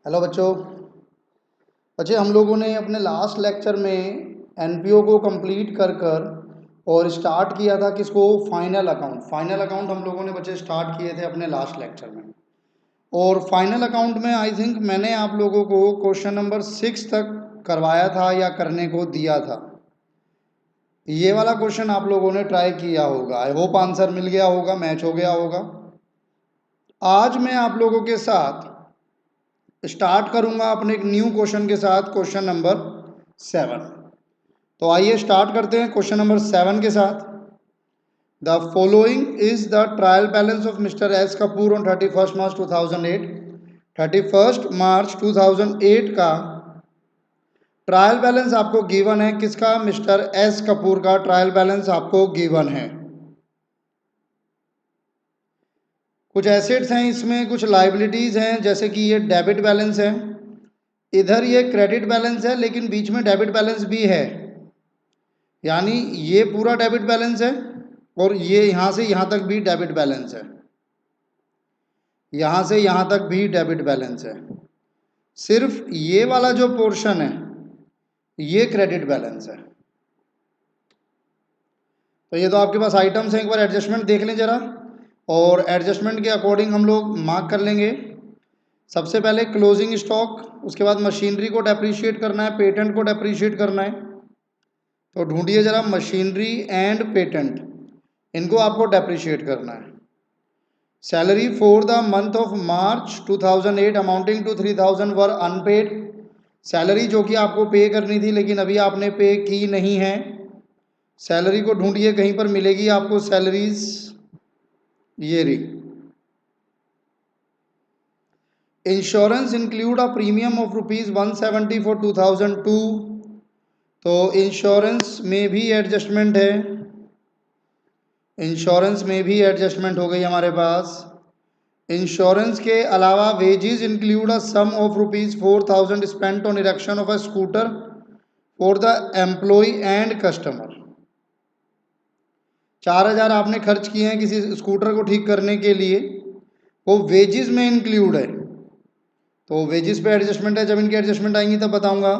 Hello बच्चों। हम लोगों ने अपने लास्ट लेक्चर में एनपीओ को कंप्लीट कर कर और स्टार्ट किया था किसको, फाइनल अकाउंट हम लोगों ने बच्चे स्टार्ट किए थे अपने लास्ट लेक्चर में। और फाइनल अकाउंट में आई थिंक मैंने आप लोगों को क्वेश्चन नंबर 6 तक करवाया था या करने को दिया था। ये वाला क्वेश्चन आप लोगों ने ट्राई किया होगा, आई होप आंसर मिल गया होगा, मैच हो गया होगा। आज मैं आप लोगों के साथ स्टार्ट करूंगा अपने एक न्यू क्वेश्चन के साथ, क्वेश्चन नंबर 7। तो आइए स्टार्ट करते हैं क्वेश्चन नंबर 7 के साथ। The following is the trial balance of mister S Kapoor on 31 March 2008। 31 March 2008 का ट्रायल बैलेंस आपको गिवन है। किसका? मिस्टर एस कपूर का ट्रायल बैलेंस आपको गिवन है। कुछ एसेट्स हैं इसमें, कुछ लाइबिलिटीज हैं, जैसे कि ये डेबिट बैलेंस है, इधर ये क्रेडिट बैलेंस है, लेकिन बीच में डेबिट बैलेंस भी है। यानी ये पूरा डेबिट बैलेंस है और ये यहां से यहां तक भी डेबिट बैलेंस है, यहां से यहां तक भी डेबिट बैलेंस है। सिर्फ ये वाला जो पोर्शन है ये क्रेडिट बैलेंस है। तो ये तो आपके पास आइटम्स हैं, एक बार एडजस्टमेंट देख लें जरा, और एडजस्टमेंट के अकॉर्डिंग हम लोग मार्क कर लेंगे। सबसे पहले क्लोजिंग स्टॉक, उसके बाद मशीनरी को डेप्रीशिएट करना है, पेटेंट को डेप्रीशिएट करना है। तो ढूंढिए जरा, मशीनरी एंड पेटेंट, इनको आपको डेप्रीशिएट करना है। Salary for the month of March 2008 amounting to 3000 were unpaid. Salary जो कि आपको पे करनी थी लेकिन अभी आपने पे की नहीं है। सैलरी को ढूंढिए, कहीं पर मिलेगी आपको सैलरीज, ये रही। Insurance include a premium of ₹170 for 2002। तो इंश्योरेंस में भी एडजस्टमेंट है, इंश्योरेंस में भी एडजस्टमेंट हो गई हमारे पास। इंश्योरेंस के अलावा wages include a sum of ₹4000 spent on erection of a scooter for the employ and customer. 4000 आपने खर्च किए हैं किसी स्कूटर को ठीक करने के लिए, वो वेजेस में इंक्लूड है। तो वेजेस पे एडजस्टमेंट है, जब इनकी एडजस्टमेंट आएंगी तब बताऊंगा।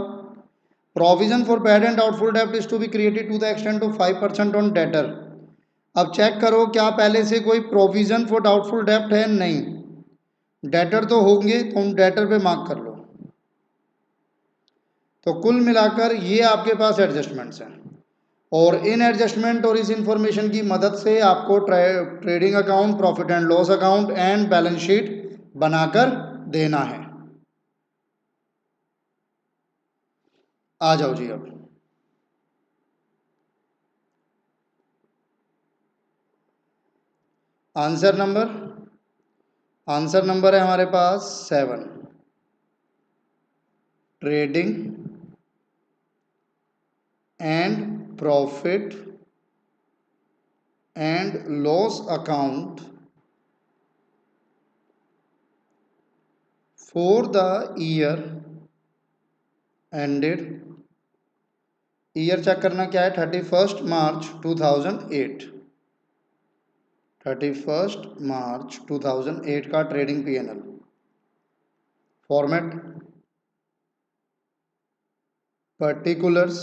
Provision for bad and doubtful डेब्ट is to be created to the extent of 5% on debtor. अब चेक करो क्या पहले से कोई प्रोविजन फॉर डाउटफुल डेब्ट है? नहीं। डेटर तो होंगे, तो उन डेटर पे मार्क कर लो। तो कुल मिलाकर ये आपके पास एडजस्टमेंट्स हैं, और इन एडजस्टमेंट और इस इंफॉर्मेशन की मदद से आपको trading account, profit and loss account and balance sheet बनाकर देना है। आ जाओ जी। अब आंसर नंबर, आंसर नंबर है हमारे पास 7। Trading and profit and loss account for the year ended, year check करना क्या है, 31 मार्च 2008। 31 मार्च 2008 का trading PNL format, particulars,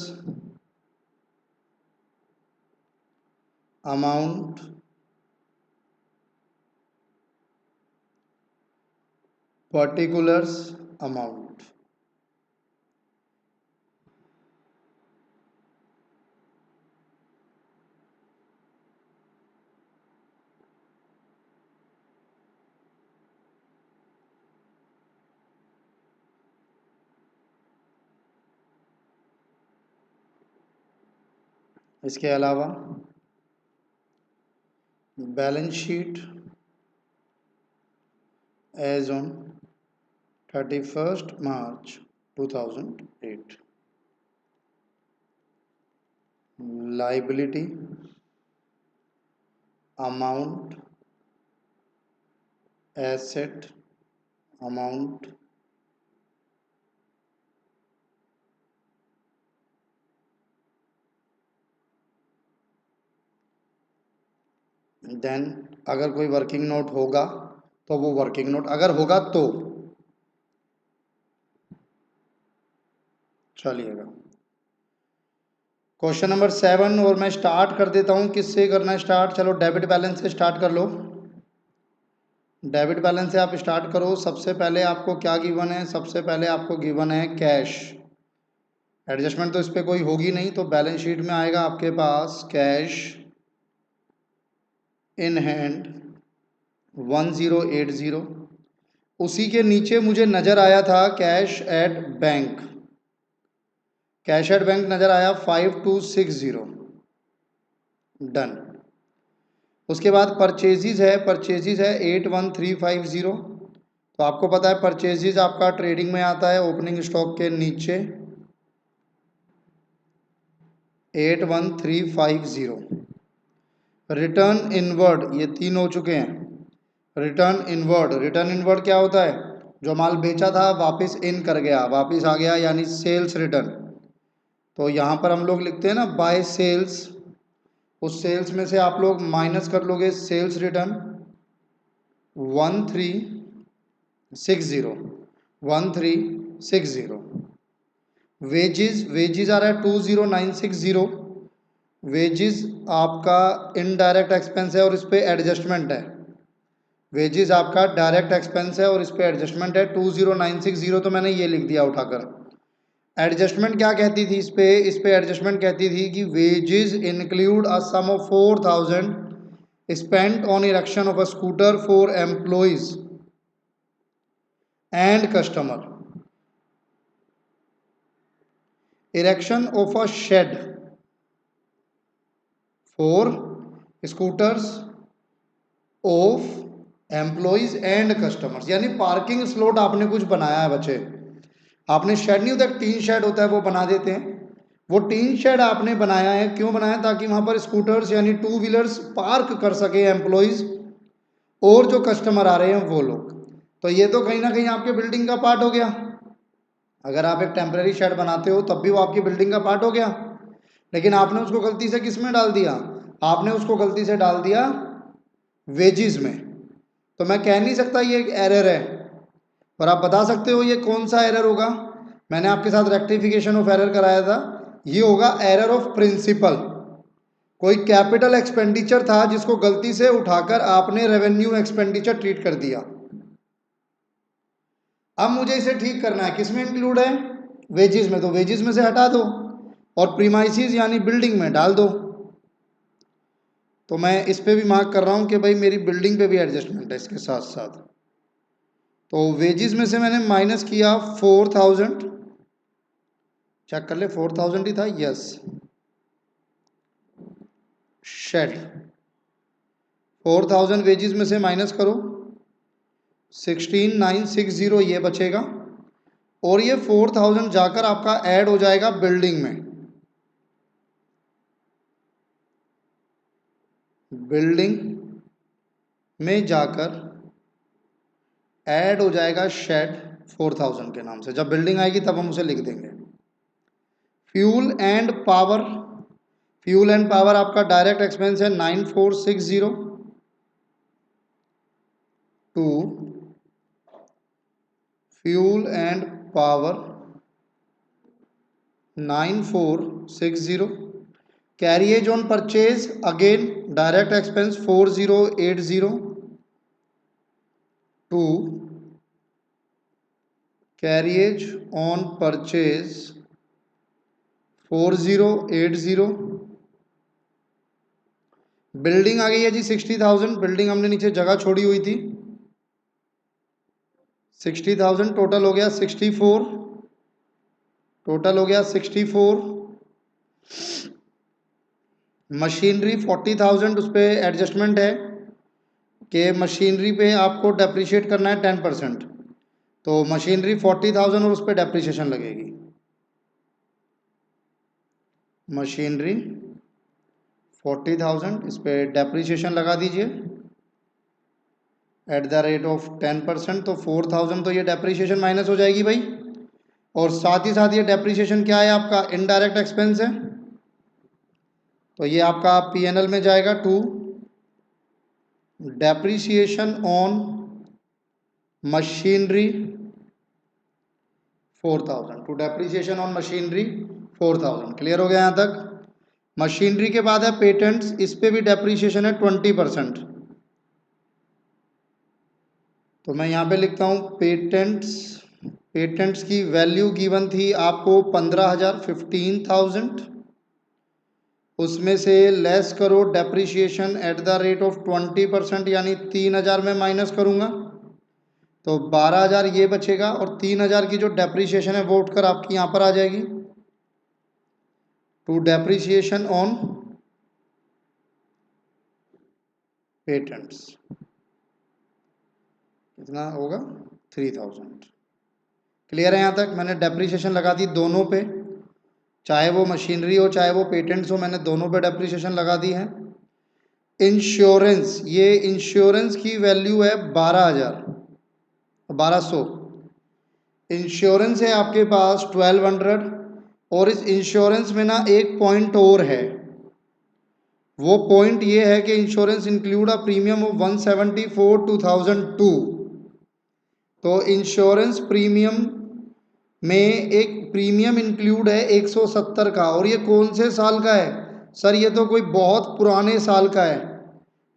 amount, particulars, amount. इसके अलावा balance sheet as on 31 March 2008, liability, amount, asset, amount, then अगर कोई working note होगा तो वो वर्किंग नोट, अगर होगा तो चलिएगा क्वेश्चन नंबर 7 और मैं स्टार्ट कर देता हूँ। किससे करना है स्टार्ट? चलो डेबिट बैलेंस से स्टार्ट कर लो। डेबिट बैलेंस से आप स्टार्ट करो। सबसे पहले आपको क्या गिवन है? सबसे पहले आपको गिवन है कैश। एडजस्टमेंट तो इस पर कोई होगी नहीं, तो बैलेंस शीट में आएगा आपके पास कैश इन हैंड 1080। उसी के नीचे मुझे नज़र आया था cash at bank. Cash at bank नज़र आया 5260। डन। उसके बाद परचेजिज है, परचेजिज है 81350। तो आपको पता है परचेजिज आपका ट्रेडिंग में आता है ओपनिंग स्टॉक के नीचे 81350। रिटर्न इनवर्ड, ये 3 हो चुके हैं। रिटर्न इनवर्ड, रिटर्न इनवर्ड क्या होता है? जो माल बेचा था वापस इन कर गया, वापस आ गया, यानी सेल्स रिटर्न। तो यहाँ पर हम लोग लिखते हैं ना बाय सेल्स, उस सेल्स में से आप लोग माइनस कर लोगे सेल्स रिटर्न 1360। 1360। वेजिज, वेजिज आ रहा है 20960। वेजिज आपका इनडायरेक्ट एक्सपेंस है और इस पर एडजस्टमेंट है। वेजिज आपका डायरेक्ट एक्सपेंस है और इस पर एडजस्टमेंट है 20960। तो मैंने ये लिख दिया उठाकर। एडजस्टमेंट क्या कहती थी इस पे एडजस्टमेंट कहती थी कि wages include a sum of 4000 spent on erection of a scooter for employees and customer, erection of a shed for scooters of employees and customers. यानी पार्किंग स्लॉट आपने कुछ बनाया है बच्चे। आपने शेड नहीं होता, टीन शेड होता है, वो बना देते हैं। वो टीन शेड आपने बनाया है, क्यों बनाया? ताकि वहाँ पर स्कूटर्स यानी टू व्हीलर्स पार्क कर सके एम्प्लॉइज और जो कस्टमर आ रहे हैं वो लोग। तो ये तो कहीं ना कहीं आपके बिल्डिंग का पार्ट हो गया। अगर आप एक टेम्परेरी शेड बनाते हो तब भी वो आपकी बिल्डिंग का पार्ट हो गया। लेकिन आपने उसको गलती से किस में डाल दिया? आपने उसको गलती से डाल दिया वेजिज में। तो मैं कह नहीं सकता ये एक एरर है, पर आप बता सकते हो ये कौन सा एरर होगा। मैंने आपके साथ रेक्टिफिकेशन ऑफ एरर कराया था, ये होगा एरर ऑफ प्रिंसिपल। कोई कैपिटल एक्सपेंडिचर था जिसको गलती से उठाकर आपने रेवेन्यू एक्सपेंडिचर ट्रीट कर दिया। अब मुझे इसे ठीक करना है, किस में इंक्लूड है? वेजेस में। तो वेजेस में से हटा दो और प्रीमाइसिस यानी बिल्डिंग में डाल दो। तो मैं इस पे भी मार्क कर रहा हूं कि भाई मेरी बिल्डिंग पे भी एडजस्टमेंट है इसके साथ साथ। तो वेजेस में से मैंने माइनस किया 4000। चेक कर ले 4000 ही था, यस। शेड 4000 वेजेस में से माइनस करो 16960, ये बचेगा। और ये 4000 जाकर आपका ऐड हो जाएगा बिल्डिंग में। बिल्डिंग में जाकर ऐड हो जाएगा शेड 4000 के नाम से। जब बिल्डिंग आएगी तब हम उसे लिख देंगे। Fuel and power, fuel and power आपका डायरेक्ट एक्सपेंस है 9460 to fuel and power 9460। Carriage on purchase again direct expense 4080 to carriage on purchase 4080। Building आ गई है जी 60,000। बिल्डिंग हमने नीचे जगह छोड़ी हुई थी 60,000। टोटल हो गया 64। टोटल हो गया 64। मशीनरी 40,000, उस पर एडजस्टमेंट है कि मशीनरी पे आपको डेप्रिशिएट करना है 10%। तो मशीनरी 40,000 और उस पर डेप्रिशिएशन लगेगी। मशीनरी 40,000, इस पर डेप्रिशिएशन लगा दीजिए एट द रेट ऑफ 10%। तो 4,000 तो ये डेप्रिशिएशन माइनस हो जाएगी भाई। और साथ ही साथ ये डेप्रिशिएशन क्या है? आपका इनडायरेक्ट एक्सपेंस है। तो ये आपका पीएनएल में जाएगा to depreciation on machinery 4000 to depreciation on machinery 4000। Clear हो गया यहाँ तक। मशीनरी के बाद है पेटेंट्स, इस पे भी डेप्रिसिएशन है 20%। तो मैं यहाँ पे लिखता हूँ पेटेंट्स, पेटेंट्स की वैल्यू गिवन थी आपको 15,000 15,000, उसमें से लेस करो depreciation eight the rate of 20%, यानी 3,000 में माइनस करूँगा तो 12,000 ये बचेगा, और 3,000 की जो डेप्रिसिएशन है वो उठकर आपकी यहाँ पर आ जाएगी टू डेप्रिसिएशन ऑन पेटेंट्स। कितना होगा 3,000। क्लियर है यहाँ तक। मैंने डेप्रिसिएशन लगा दी दोनों पे, चाहे वो मशीनरी हो चाहे वो पेटेंट्स हो, मैंने दोनों पे डेप्रिसिएशन लगा दी है। इंश्योरेंस, ये इंश्योरेंस की वैल्यू है 12,000 इंश्योरेंस है आपके पास 1200, और इस इंश्योरेंस में ना एक पॉइंट और है। वो पॉइंट ये है कि insurance include a premium of 174 2002। तो इंश्योरेंस प्रीमियम में एक प्रीमियम इंक्लूड है 170 का, और ये कौन से साल का है सर? ये तो कोई बहुत पुराने साल का है,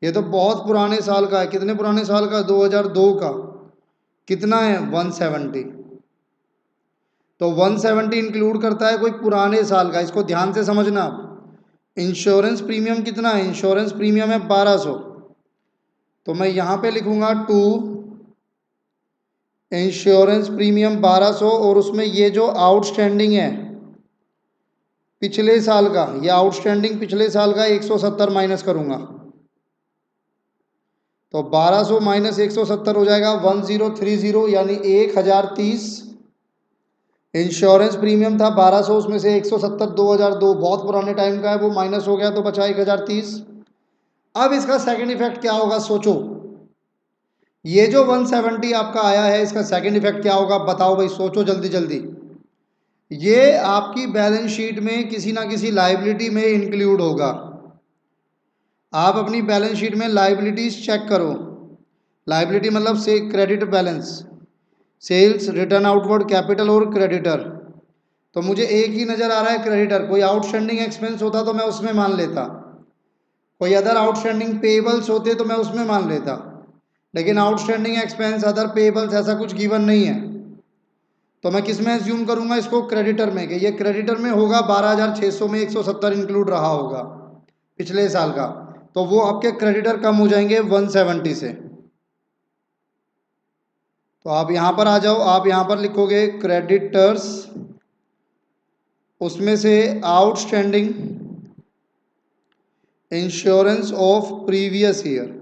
ये तो बहुत पुराने साल का है। कितने पुराने साल का? 2002 का। कितना है? 170। तो 170 इंक्लूड करता है कोई पुराने साल का, इसको ध्यान से समझना आप। इंश्योरेंस प्रीमियम कितना है? इंश्योरेंस प्रीमियम है 1200। तो मैं यहाँ पे लिखूंगा टू इंश्योरेंस प्रीमियम 1200, और उसमें ये जो आउटस्टैंडिंग है पिछले साल का, ये आउटस्टैंडिंग पिछले साल का 170 माइनस करूंगा तो 1200 माइनस 170 हो जाएगा 1030, यानी 1030। इंश्योरेंस प्रीमियम था 1200, उसमें से 170 2002 बहुत पुराने टाइम का है, वो माइनस हो गया तो बचा 1030। अब इसका सेकंड इफेक्ट क्या होगा सोचो। ये जो 170 आपका आया है, इसका सेकंड इफेक्ट क्या होगा बताओ भाई, सोचो जल्दी जल्दी। ये आपकी बैलेंस शीट में किसी ना किसी लायबिलिटी में इंक्लूड होगा। आप अपनी बैलेंस शीट में लायबिलिटीज चेक करो। लायबिलिटी मतलब से credit balance, sales, return outward capital और क्रेडिटर। तो मुझे एक ही नज़र आ रहा है क्रेडिटर। कोई आउटस्टैंडिंग एक्सपेंस होता तो मैं उसमें मान लेता, कोई अदर आउटस्टैंडिंग पेबल्स होते तो मैं उसमें मान लेता, लेकिन आउटस्टैंडिंग एक्सपेंस अदर पेबल्स ऐसा कुछ गिवन नहीं है। तो मैं किस में एज्यूम करूंगा इसको? क्रेडिटर में, कि ये क्रेडिटर में होगा 12,600 में 170 इंक्लूड रहा होगा पिछले साल का, तो वो आपके क्रेडिटर कम हो जाएंगे 170 से। तो आप यहां पर आ जाओ, आप यहां पर लिखोगे क्रेडिटर्स, उसमें से outstanding insurance of previous year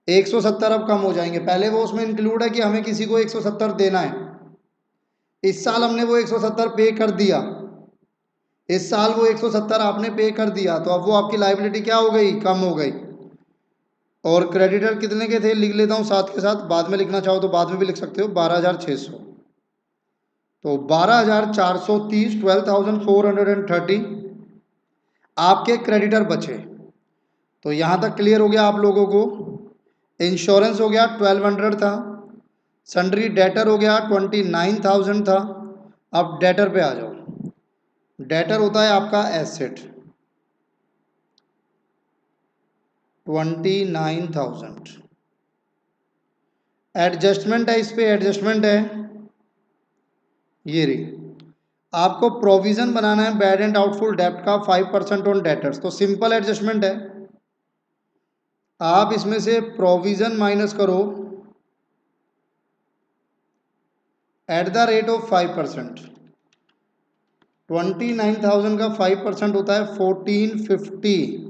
170 अब कम हो जाएंगे। पहले वो उसमें इंक्लूड है कि हमें किसी को 170 देना है, इस साल हमने वो 170 पे कर दिया, इस साल वो 170 आपने पे कर दिया, तो अब वो आपकी लायबिलिटी क्या हो गई? कम हो गई। और क्रेडिटर कितने के थे लिख लेता हूँ साथ के साथ, बाद में लिखना चाहो तो बाद में भी लिख सकते हो, 12,600। तो 12,430 12,430 आपके क्रेडिटर बचे। तो यहाँ तक क्लियर हो गया आप लोगों को। इंश्योरेंस हो गया 1200 था, सन्ड्री डेटर हो गया 29,000 था। अब डेटर पे आ जाओ। डेटर होता है आपका एसेट 29,000। एडजस्टमेंट है, इस पे एडजस्टमेंट है ये रही। आपको प्रोविजन बनाना है बैड एंड डाउटफुल डेब्ट का 5% ऑन डेटर्स। तो सिंपल एडजस्टमेंट है, आप इसमें से प्रोविजन माइनस करो एट द रेट ऑफ 5%। 29,000 का 5% होता है 1450,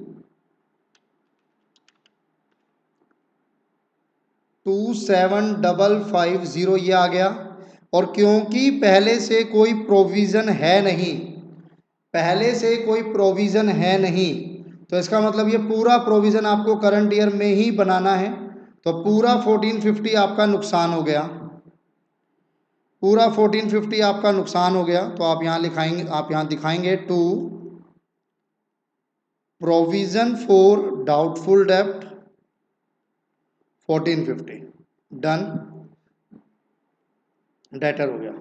27,550 ये आ गया। और क्योंकि पहले से कोई प्रोविज़न है नहीं, पहले से कोई प्रोविज़न है नहीं, तो इसका मतलब ये पूरा प्रोविज़न आपको करंट ईयर में ही बनाना है। तो पूरा 1450 आपका नुकसान हो गया, पूरा 1450 आपका नुकसान हो गया। तो आप यहाँ लिखाएंगे, आप यहाँ दिखाएंगे टू प्रोविज़न फॉर डाउटफुल डेब्ट 1450 डन, डेटर हो गया।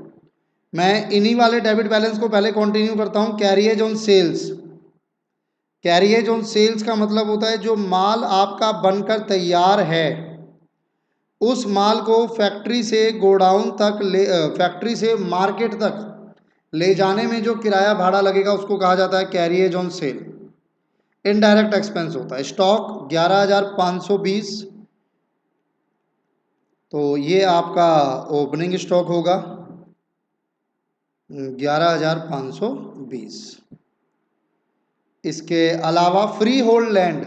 मैं इन्हीं वाले डेबिट बैलेंस को पहले कंटिन्यू करता हूँ। Carriage on sales, carriage on sales का मतलब होता है जो माल आपका बनकर तैयार है उस माल को फैक्ट्री से गोडाउन तक फैक्ट्री से मार्केट तक ले जाने में जो किराया भाड़ा लगेगा उसको कहा जाता है carriage on cell. Indirect expense होता है। स्टॉक 11,520, तो ये आपका ओपनिंग स्टॉक होगा 11,520। इसके अलावा फ्री होल्ड लैंड,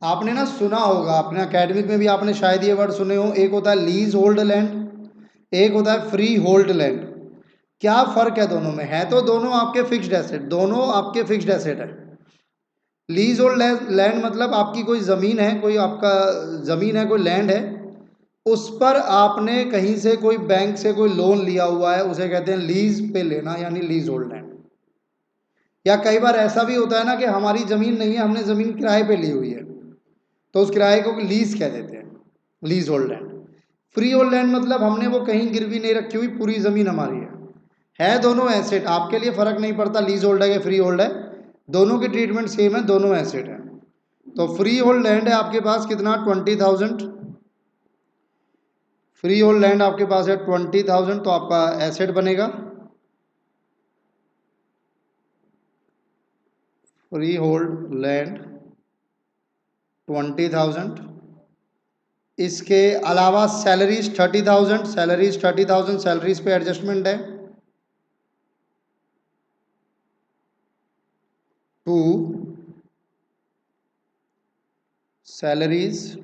आपने ना सुना होगा, अपने एकेडमिक में भी आपने शायद ये वर्ड सुने हो। एक होता है लीज होल्ड लैंड, एक होता है फ्री होल्ड लैंड। क्या फर्क है दोनों में? है तो दोनों आपके फिक्स्ड एसेट, दोनों आपके फिक्स्ड एसेट है। लीज होल्ड लैंड मतलब आपकी कोई ज़मीन है, कोई आपका ज़मीन है, कोई लैंड है, उस पर आपने कहीं से कोई बैंक से कोई लोन लिया हुआ है, उसे कहते हैं लीज पे लेना, यानी लीज होल्ड लैंड। या कई बार ऐसा भी होता है ना कि हमारी ज़मीन नहीं है, हमने ज़मीन किराए पे ली हुई है, तो उस किराए को लीज कह देते हैं, lease hold land. Free hold land मतलब हमने वो कहीं गिरवी नहीं रखी हुई, पूरी ज़मीन हमारी है दोनों एसेट। आपके लिए फ़र्क नहीं पड़ता लीज होल्ड है या फ्री होल्ड है, दोनों की ट्रीटमेंट सेम है, दोनों एसेट है। तो फ्री होल्ड लैंड है आपके पास कितना? 20,000। फ्री होल्ड लैंड आपके पास है 20,000, तो आपका एसेट बनेगा फ्री होल्ड लैंड 20,000। इसके अलावा सैलरीज 30,000, सैलरीज 30,000, सैलरीज पे एडजस्टमेंट है टू सैलरीज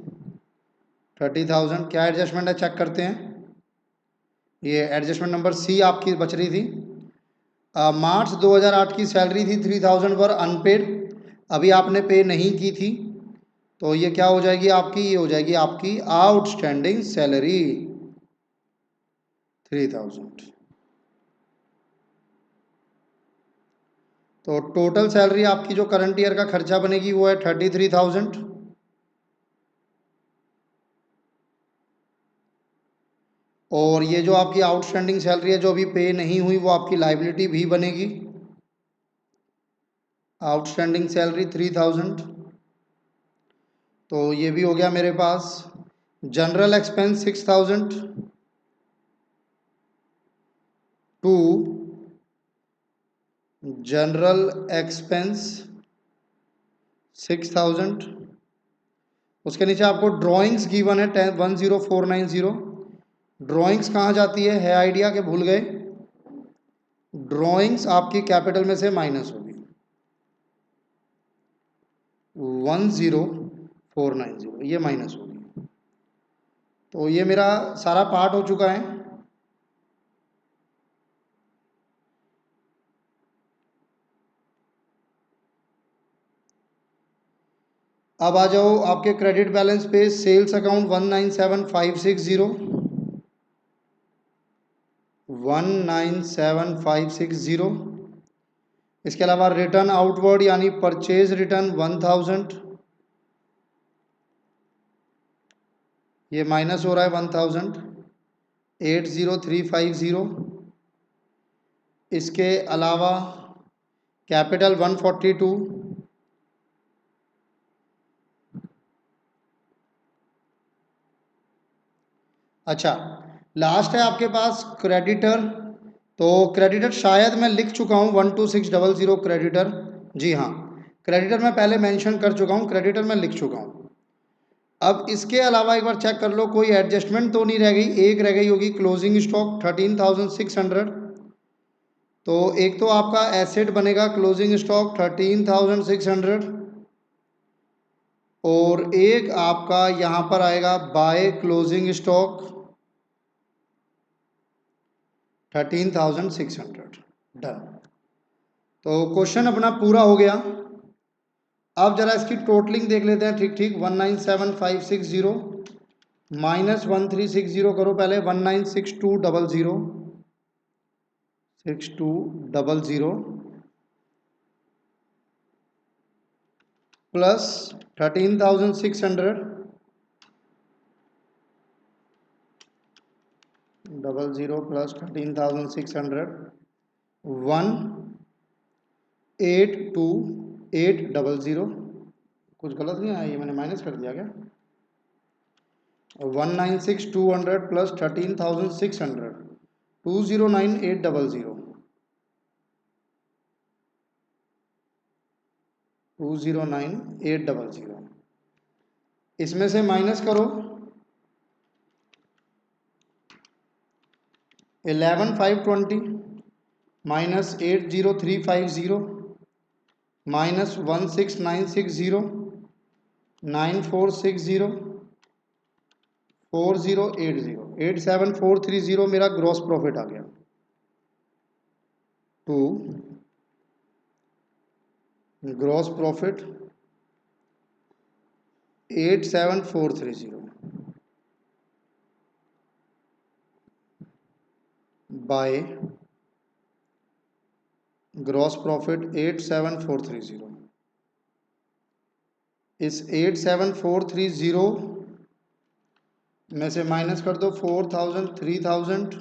30,000। क्या एडजस्टमेंट है चेक करते हैं। ये एडजस्टमेंट नंबर सी आपकी बच रही थी। मार्च 2008 की सैलरी थी 3,000 पर अनपेड, अभी आपने पे नहीं की थी, तो ये क्या हो जाएगी आपकी? ये हो जाएगी आपकी आउटस्टैंडिंग सैलरी 3,000। तो टोटल सैलरी आपकी जो करंट ईयर का खर्चा बनेगी वो है 33,000। और ये जो आपकी आउटस्टैंडिंग सैलरी है जो अभी पे नहीं हुई वो आपकी लाइबिलिटी भी बनेगी। आउटस्टैंडिंग सैलरी 3,000, तो ये भी हो गया मेरे पास। General expense 6,000 to general expense 6,000। उसके नीचे आपको ड्राइंग्स गिवन है 10,10490। ड्राइंग्स कहाँ जाती है आइडिया के भूल गए? ड्राइंग्स आपकी कैपिटल में से माइनस होगी 1,0490, ये माइनस होगी। तो ये मेरा सारा पार्ट हो चुका है। अब आ जाओ आपके क्रेडिट बैलेंस पे। Sales account 197,560, 197,560। इसके अलावा रिटर्न आउटवर्ड यानी परचेज रिटर्न 1,000, ये माइनस हो रहा है 1,000, 80,350। इसके अलावा कैपिटल 142। अच्छा, लास्ट है आपके पास क्रेडिटर। तो क्रेडिटर शायद मैं लिख चुका हूँ 12600 क्रेडिटर। जी हाँ, क्रेडिटर मैं पहले मेंशन कर चुका हूँ, क्रेडिटर मैं लिख चुका हूँ। अब इसके अलावा एक बार चेक कर लो कोई एडजस्टमेंट तो नहीं रह गई। एक रह गई होगी क्लोजिंग स्टॉक 13,600। तो एक तो आपका एसेट बनेगा क्लोजिंग स्टॉक 13,600, और एक आपका यहाँ पर आएगा बाय क्लोजिंग स्टॉक 13,600। डन। तो क्वेश्चन अपना पूरा हो गया। अब जरा इसकी टोटलिंग देख लेते हैं। ठीक ठीक, 197,560 माइनस 1,360 करो पहले, 1,962,00, 62,00 प्लस 13,600 00 प्लस 13,600 182,800। कुछ गलत नहीं आया, ये मैंने माइनस कर दिया क्या? 196,200 प्लस 13,600 209,800 209,800। इसमें से माइनस करो 11,520 माइनस 80350 माइनस 16,960 9,460 4,080 8,7,430 मेरा ग्रॉस प्रॉफिट आ गया। To gross profit 8,7,430 by gross profit 8,7,430। इस 8,7,430 में से माइनस कर दो 4,000 3,000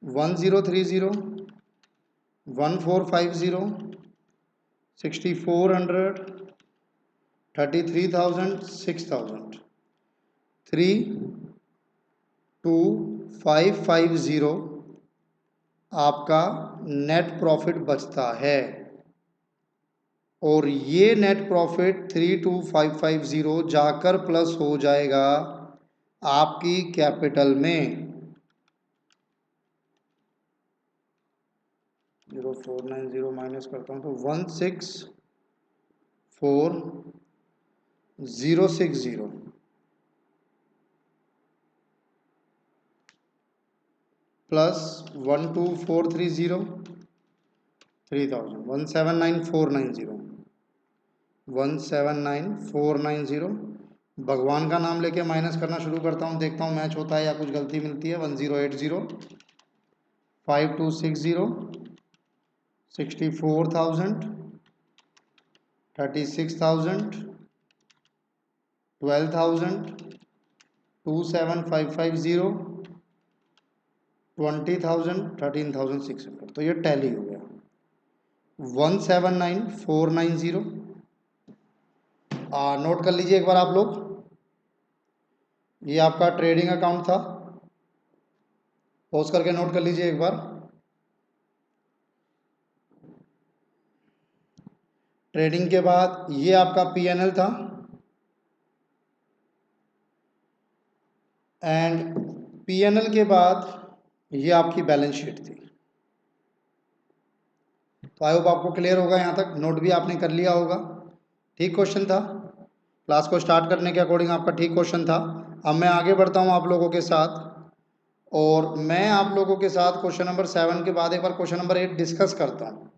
1030 1450 6,400 33,000 6,000 3,2,550 आपका नेट प्रॉफिट बचता है। और ये नेट प्रॉफिट 3,2,550 जाकर प्लस हो जाएगा आपकी कैपिटल में। 0490 माइनस करता हूं तो 164,060 प्लस 12430 3,000 179,490 179,490। भगवान का नाम लेके माइनस करना शुरू करता हूँ, देखता हूँ मैच होता है या कुछ गलती मिलती है। 1080 5260 64,000 36,000 12,000 27,550 20,000 13,600। तो ये टैली हो गया 179,490। नोट कर लीजिए एक बार आप लोग, ये आपका ट्रेडिंग अकाउंट था। पॉज करके नोट कर लीजिए एक बार। ट्रेडिंग के बाद ये आपका पीएनएल था एंड पीएनएल के बाद ये आपकी बैलेंस शीट थी। तो आई होप आपको क्लियर होगा, यहाँ तक नोट भी आपने कर लिया होगा। ठीक क्वेश्चन था, क्लास को स्टार्ट करने के अकॉर्डिंग आपका ठीक क्वेश्चन था। अब मैं आगे बढ़ता हूँ आप लोगों के साथ, और मैं आप लोगों के साथ क्वेश्चन नंबर 7 के बाद एक बार क्वेश्चन नंबर 8 डिस्कस करता हूँ।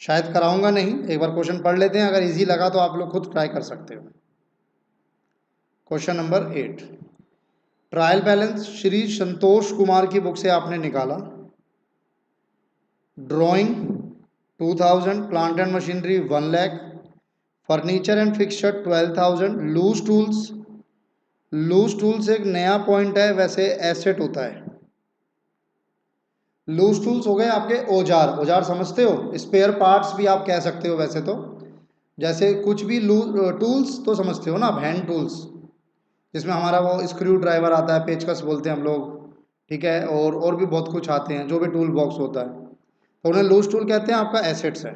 शायद कराऊंगा नहीं, एक बार क्वेश्चन पढ़ लेते हैं, अगर इजी लगा तो आप लोग खुद ट्राई कर सकते हो। Question number 8, trial balance Shri Santosh Kumar की बुक से आपने निकाला। Drawing 2,000, plant and machinery 1 lakh, furniture and fixture 12,000। Loose tools एक नया पॉइंट है, वैसे एसेट होता है। लूज टूल्स हो गए आपके औजार समझते हो, स्पेयर पार्ट्स भी आप कह सकते हो वैसे तो। जैसे कुछ भी टूल्स तो समझते हो ना, हैंड टूल्स जिसमें हमारा वो स्क्रू ड्राइवर आता है, पेचकस बोलते हैं हम लोग, ठीक है, और भी बहुत कुछ आते हैं, जो भी टूल बॉक्स होता है, तो उन्हें लूज टूल कहते हैं, आपका एसेट्स है।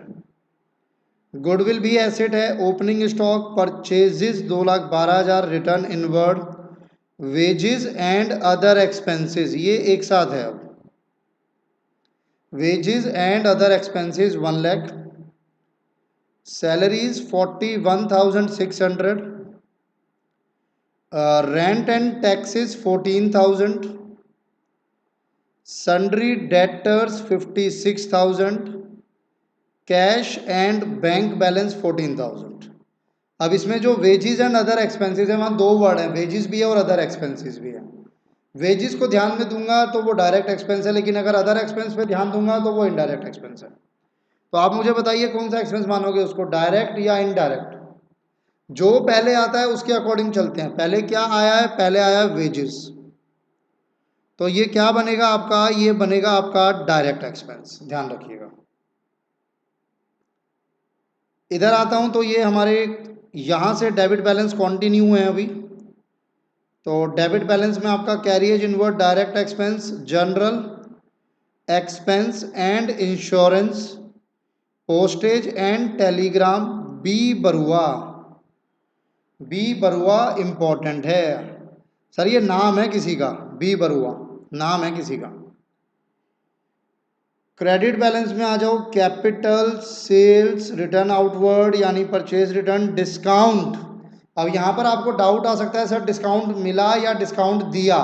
गुडविल भी एसेट है। Opening stock purchases 2,12,000, return inward, wages and other expenses ये एक साथ है। अब wages and other expenses 1 lakh, salaries 41,600, rent and taxes 14,000, sundry debtors 56,000, cash and bank balance 14,000। अब इसमें जो वेजेस एंड अदर एक्सपेंसेस है, वहाँ दो वर्ड हैं, वेजेस भी है और अदर एक्सपेंसेस भी है। वेजेस को ध्यान में दूंगा तो वो डायरेक्ट एक्सपेंस है, लेकिन अगर अदर एक्सपेंस पे ध्यान दूंगा तो वो इनडायरेक्ट एक्सपेंस है। तो आप मुझे बताइए कौन सा एक्सपेंस मानोगे उसको, डायरेक्ट या इनडायरेक्ट? जो पहले आता है उसके अकॉर्डिंग चलते हैं। पहले क्या आया है, पहले आया है वेजेस, तो ये क्या बनेगा आपका, ये बनेगा आपका डायरेक्ट एक्सपेंस, ध्यान रखिएगा। इधर आता हूं तो ये हमारे यहां से डेबिट बैलेंस कंटिन्यू है अभी। तो डेबिट बैलेंस में आपका carriage inward direct expense, general expense and insurance, postage and telegram, B Barua. B Barua important है सर, ये नाम है किसी का, बी बरुआ नाम है किसी का। क्रेडिट बैलेंस में आ जाओ, कैपिटल, सेल्स, रिटर्न आउटवर्ड यानी परचेज रिटर्न, डिस्काउंट। अब यहां पर आपको डाउट आ सकता है सर डिस्काउंट मिला या डिस्काउंट दिया,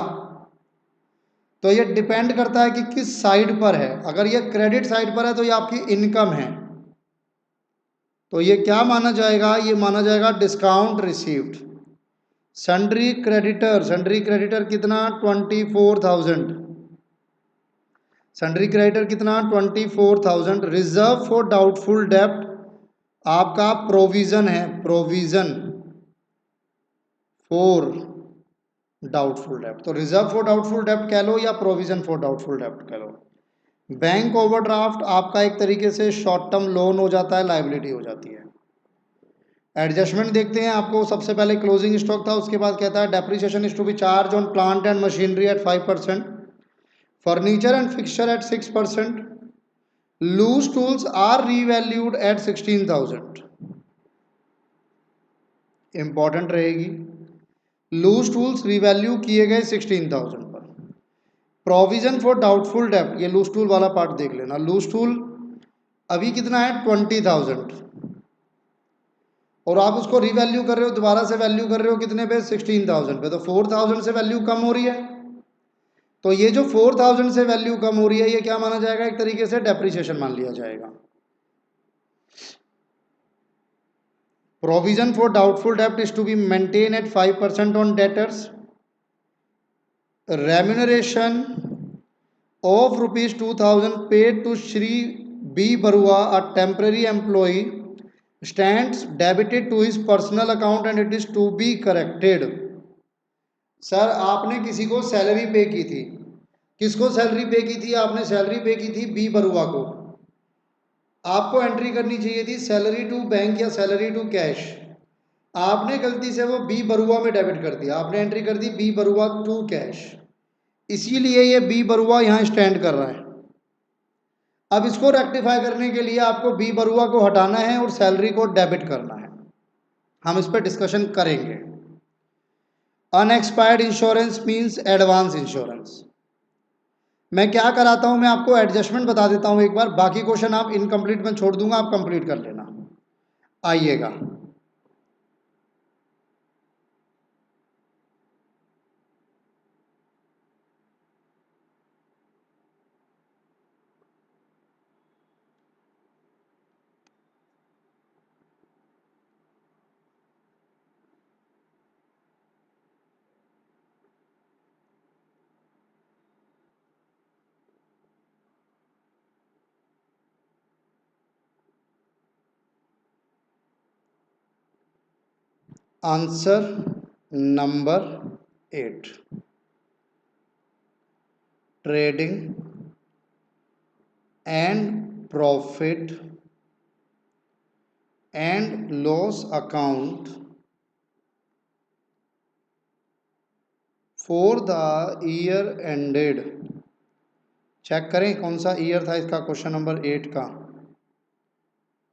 तो ये डिपेंड करता है कि किस साइड पर है। अगर ये क्रेडिट साइड पर है तो ये आपकी इनकम है, तो ये क्या माना जाएगा, ये माना जाएगा discount received. Sundry creditor, sundry creditor कितना, 24,000। सन्ड्री क्रेडिटर कितना, 24,000। रिजर्व फॉर डाउटफुल डेप्ट आपका प्रोविजन है, प्रोविजन फॉर डाउटफुल डेप्ट, तो रिजर्व फॉर डाउटफुल डेप्ट कह लो या प्रोविजन फॉर डाउटफुल डेप्ट कह लो। बैंक ओवरड्राफ्ट आपका एक तरीके से शॉर्ट टर्म लोन हो जाता है, लायबिलिटी हो जाती है। एडजस्टमेंट देखते हैं, आपको सबसे पहले क्लोजिंग स्टॉक था, उसके बाद कहता है depreciation is to be charge on plant and machinery at 5%, furniture and fixture at 6%, loose tools are revalued at 16,000। Important रहेगी, लूज टूल्स रीवैल्यू किए गए 16,000 पर। प्रोविजन फॉर डाउटफुल डेप्ट, ये लूज टूल वाला पार्ट देख लेना। लूज टूल अभी कितना है, 20,000, और आप उसको रीवैल्यू कर रहे हो, दोबारा से वैल्यू कर रहे हो कितने पे, 16,000 पे, तो 4,000 से वैल्यू कम हो रही है। तो ये जो 4,000 से वैल्यू कम हो रही है, ये क्या माना जाएगा, एक तरीके से डेप्रिसिएशन मान लिया जाएगा। प्रोविजन फॉर डाउटफुल डेप्ट is to be maintain at 5% on debtors. Remuneration of rupees 2,000 paid to Shri B. Barua, a temporary employee, stands debited to his personal account and it is to be corrected। Sir आपने किसी को salary पे की थी, किसको salary पे की थी, आपने सैलरी पे की थी बी बरुआ को। आपको एंट्री करनी चाहिए थी सैलरी टू बैंक या सैलरी टू कैश, आपने गलती से वो बी बरुआ में डेबिट कर दिया, आपने एंट्री कर दी बी बरुआ टू कैश, इसीलिए ये बी बरुआ यहाँ स्टैंड कर रहा है। अब इसको रेक्टिफाई करने के लिए आपको बी बरुआ को हटाना है और सैलरी को डेबिट करना है, हम इस पर डिस्कशन करेंगे। Unexpired insurance means advance insurance. मैं क्या कराता हूं, मैं आपको एडजस्टमेंट बता देता हूं एक बार, बाकी क्वेश्चन आप इनकम्प्लीट में छोड़ दूंगा, आप कंप्लीट कर लेना। आइएगा, answer number 8, trading and profit and loss account for the year ended. Check करें कौन सा ईयर था इसका, क्वेश्चन नंबर 8 का,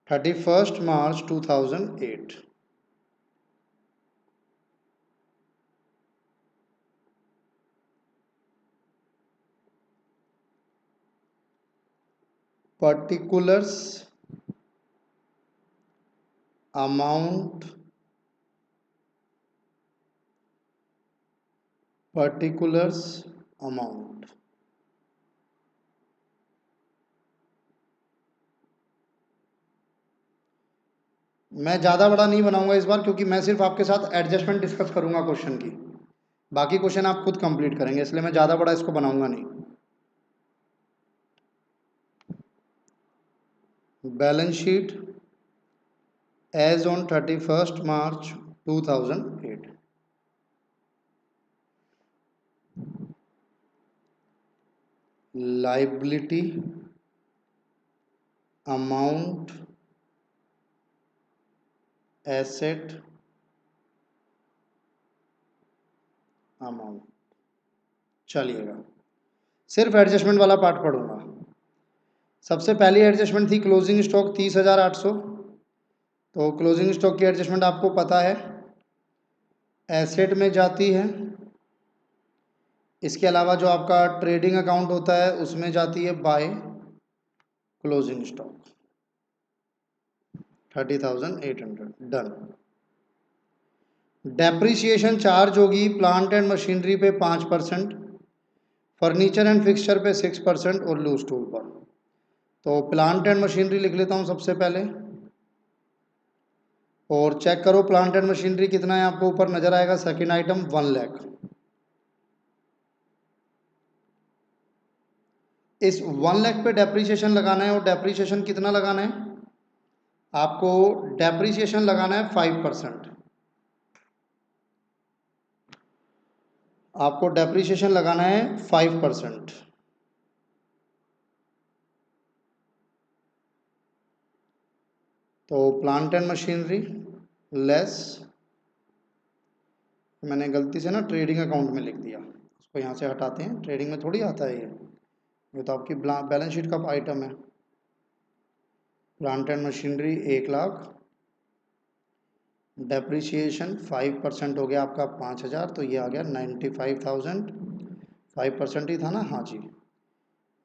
31 March 2008। Particulars amount, particulars amount, मैं ज़्यादा बड़ा नहीं बनाऊंगा इस बार, क्योंकि मैं सिर्फ आपके साथ एडजस्टमेंट डिस्कस करूंगा क्वेश्चन की, बाकी क्वेश्चन आप खुद कंप्लीट करेंगे, इसलिए मैं ज़्यादा बड़ा इसको बनाऊंगा नहीं। Balance sheet as on 31 March 2008। Liability amount asset amount. चलिएगा, सिर्फ एडजस्टमेंट वाला पार्ट पढ़ूंगा। सबसे पहली एडजस्टमेंट थी क्लोजिंग स्टॉक 30,800। तो क्लोजिंग स्टॉक की एडजस्टमेंट आपको पता है, एसेट में जाती है। इसके अलावा जो आपका ट्रेडिंग अकाउंट होता है उसमें जाती है by closing stock 30,800। Done. Depreciation charge होगी प्लांट एंड मशीनरी पे 5%, फर्नीचर एंड फिक्सचर पे 6% और लूज टूल पर। तो प्लांट एंड मशीनरी लिख लेता हूँ सबसे पहले, और चेक करो प्लांट एंड मशीनरी कितना है, आपको ऊपर नजर आएगा सेकंड आइटम 1 लाख। इस 1 लाख पे डेप्रिसिएशन लगाना है, और डेप्रिसिएशन कितना लगाना है आपको? डेप्रिसिएशन लगाना है 5%। आपको डेप्रिसिएशन लगाना है 5%। तो प्लांट एंड मशीनरी लेस, मैंने गलती से ना ट्रेडिंग अकाउंट में लिख दिया, उसको यहाँ से हटाते हैं, ट्रेडिंग में थोड़ी आता है ये तो आपकी बैलेंस शीट का आइटम है। Plant and machinery 1 lakh, depreciation 5% हो गया आपका 5,000, तो ये आ गया 95,000। 5% ही था ना? हाँ जी।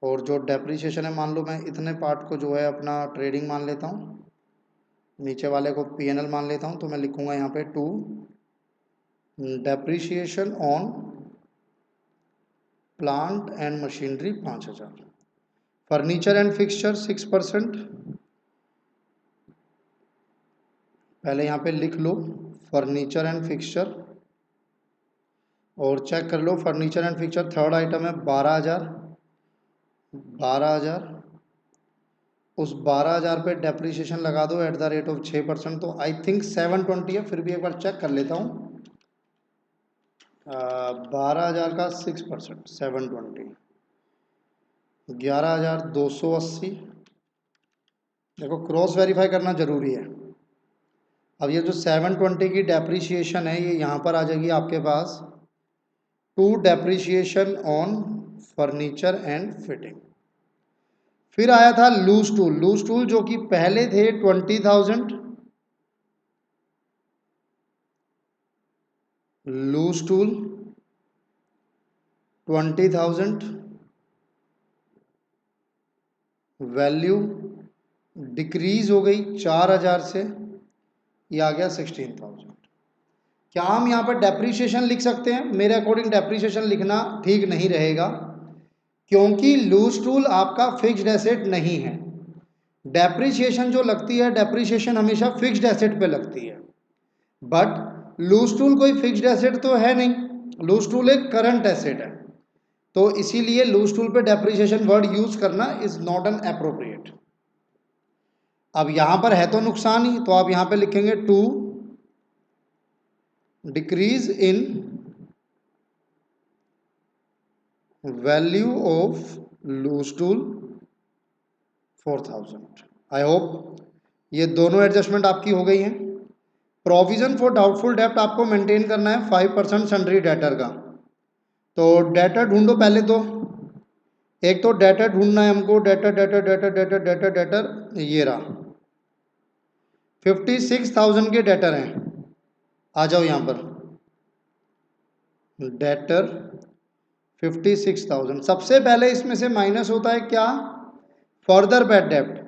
और जो डेप्रिसिएशन है, मान लो मैं इतने पार्ट को जो है अपना ट्रेडिंग मान लेता हूँ, नीचे वाले को पीएनएल मान लेता हूँ, तो मैं लिखूँगा यहाँ पे 2 depreciation on plant and machinery 5,000, furniture and fixture 6%। पहले यहाँ पे लिख लो फर्नीचर एंड फिक्सचर, और चेक कर लो furniture and fixture third item है 12,000। 12,000, उस 12,000 पे डेप्रिसिएशन लगा दो एट द रेट ऑफ 6%, तो आई थिंक 720 है, फिर भी एक बार चेक कर लेता हूँ। 12,000 का 6% 720, 11,280। देखो क्रॉस वेरीफाई करना जरूरी है। अब ये जो 720 की डेप्रिसिएशन है, ये यहाँ पर आ जाएगी आपके पास to depreciation on furniture and fitting. फिर आया था लूज टूल। लूज टूल जो कि पहले थे 20,000, लूज टूल 20,000, वैल्यू डिक्रीज हो गई 4,000 से, ये आ गया 16,000। क्या हम यहाँ पर डेप्रिसिएशन लिख सकते हैं? मेरे अकॉर्डिंग डेप्रिसिएशन लिखना ठीक नहीं रहेगा, क्योंकि लूज टूल आपका फिक्स्ड एसेट नहीं है। डेप्रिसिएशन जो लगती है, डेप्रिसिएशन हमेशा फिक्स्ड एसेट पे लगती है, बट लूज टूल कोई फिक्स्ड एसेट तो है नहीं, लूज टूल एक करंट एसेट है। तो इसीलिए लूज टूल पे डेप्रिसिएशन वर्ड यूज करना इज नॉट एन एप्रोप्रिएट। अब यहां पर है तो नुकसान ही, तो आप यहां पे लिखेंगे to decrease in value of loose tool 4,000। I hope ये दोनों एडजस्टमेंट आपकी हो गई हैं। प्रोविजन फॉर डाउटफुल डेप्ट आपको मेंटेन करना है 5% सन्ड्री डेटर का। तो डेटर ढूंढो पहले तो, एक तो डेटर ढूंढना है हमको, debtor debtor debtor debtor debtor debtor, ये रहा 56,000 के डेटर हैं। आ जाओ यहाँ पर, डेटर 56,000। सबसे पहले इसमें से माइनस होता है क्या? फर्दर बैड डेप्ट,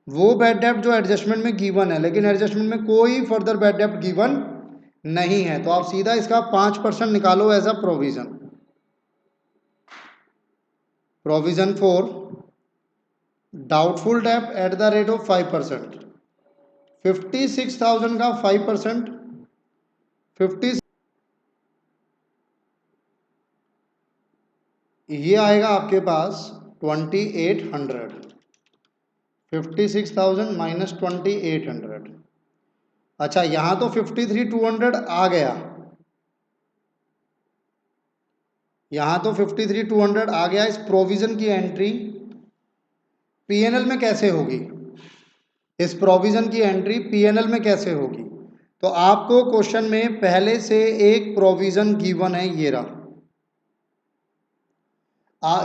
वो बैड डेप्ट जो एडजस्टमेंट में गिवन है, लेकिन एडजस्टमेंट में कोई फर्दर बैड डेप्ट गिवन नहीं है, तो आप सीधा इसका 5% निकालो as a provision. Provision for doubtful डेप्ट एट द रेट ऑफ 5%। 56,000 का 5%, 50, ये आएगा आपके पास 2,800। 56,000 माइनस 2,800। अच्छा, यहाँ तो 53,200 आ गया, यहाँ तो 53,200 आ गया। इस प्रोविज़न की एंट्री पीएनएल में कैसे होगी? इस प्रोविज़न की एंट्री पीएनएल में कैसे होगी? तो आपको क्वेश्चन में पहले से एक प्रोविज़न गिवन है, ये रहा।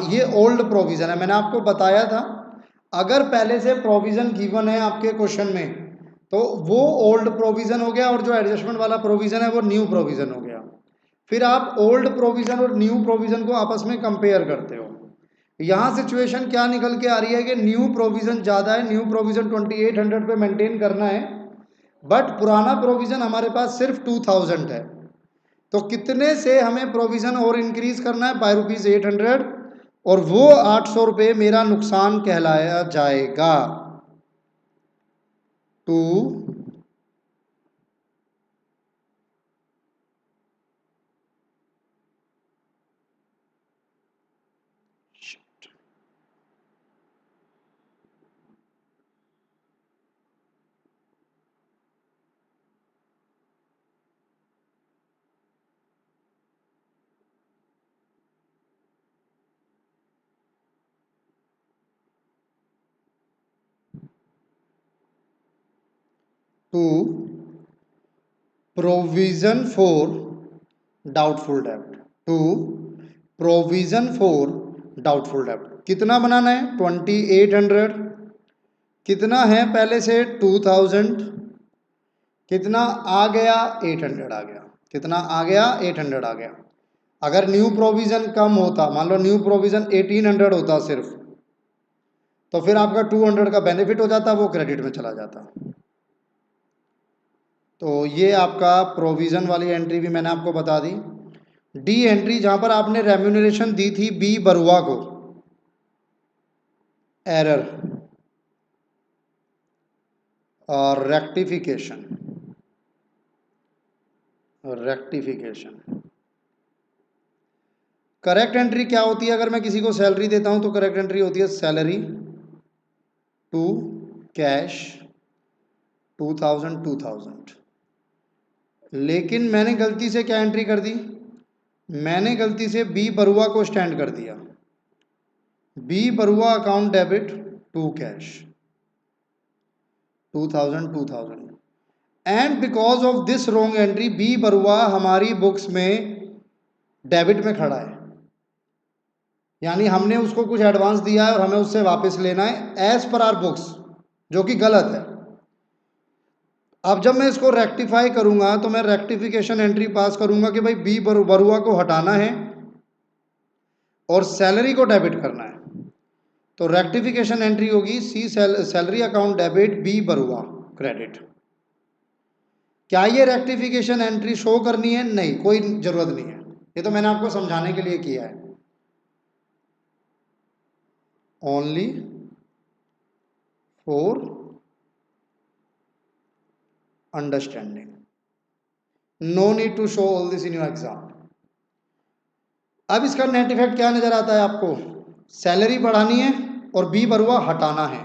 ये ओल्ड प्रोविज़न है, मैंने आपको बताया था अगर पहले से प्रोविज़न गिवन है आपके क्वेश्चन में तो वो ओल्ड प्रोविज़न हो गया, और जो एडजस्टमेंट वाला प्रोविज़न है वो न्यू प्रोविज़न हो गया। फिर आप ओल्ड प्रोविज़न और न्यू प्रोविज़न को आपस में कंपेयर करते हो। यहाँ सिचुएशन क्या निकल के आ रही है कि न्यू प्रोविज़न ज़्यादा है, न्यू प्रोविज़न 2800 पे मेंटेन करना है, बट पुराना प्रोविज़न हमारे पास सिर्फ 2000 है। तो कितने से हमें प्रोविज़न और इंक्रीज करना है? बाय ₹800, और वो 800 रुपये मेरा नुकसान कहलाया जाएगा। To to provision for doubtful डेब्ट। टू प्रोविज़न फॉर डाउटफुल डेब्ट कितना बनाना है? 2800। कितना है पहले से? 2000। कितना आ गया? 800 आ गया। कितना आ गया? 800 आ गया। अगर न्यू प्रोविज़न कम होता, मान लो न्यू प्रोविज़न 1800 होता सिर्फ, तो फिर आपका 200 का बेनिफिट हो जाता, वो क्रेडिट में चला जाता। तो ये आपका प्रोविज़न वाली एंट्री भी मैंने आपको बता दी। डी एंट्री, जहाँ पर आपने रेम्यूनरेशन दी थी बी बरुआ को, एरर और रेक्टिफिकेशन। करेक्ट एंट्री क्या होती है? अगर मैं किसी को सैलरी देता हूं तो करेक्ट एंट्री होती है सैलरी टू कैश 2000। लेकिन मैंने गलती से क्या एंट्री कर दी? मैंने गलती से बी बरुआ को स्टैंड कर दिया। B Barua account debit to cash 2000। And because of this wrong entry B Barua हमारी बुक्स में डेबिट में खड़ा है, यानी हमने उसको कुछ एडवांस दिया है और हमें उससे वापस लेना है एज पर आर बुक्स, जो कि गलत है। अब जब मैं इसको रेक्टिफाई करूंगा तो मैं रेक्टिफिकेशन एंट्री पास करूंगा कि भाई बी बरुआ को हटाना है और सैलरी को डेबिट करना है। तो रेक्टिफिकेशन एंट्री होगी C salary account debit B Barua credit. क्या ये रेक्टिफिकेशन एंट्री शो करनी है? नहीं, कोई जरूरत नहीं है, ये तो मैंने आपको समझाने के लिए किया है। Only for understanding, no need to show all this in your exam. अब इसका नेट इफेक्ट क्या नजर आता है आपको? सैलरी बढ़ानी है और बी बरुआ हटाना है,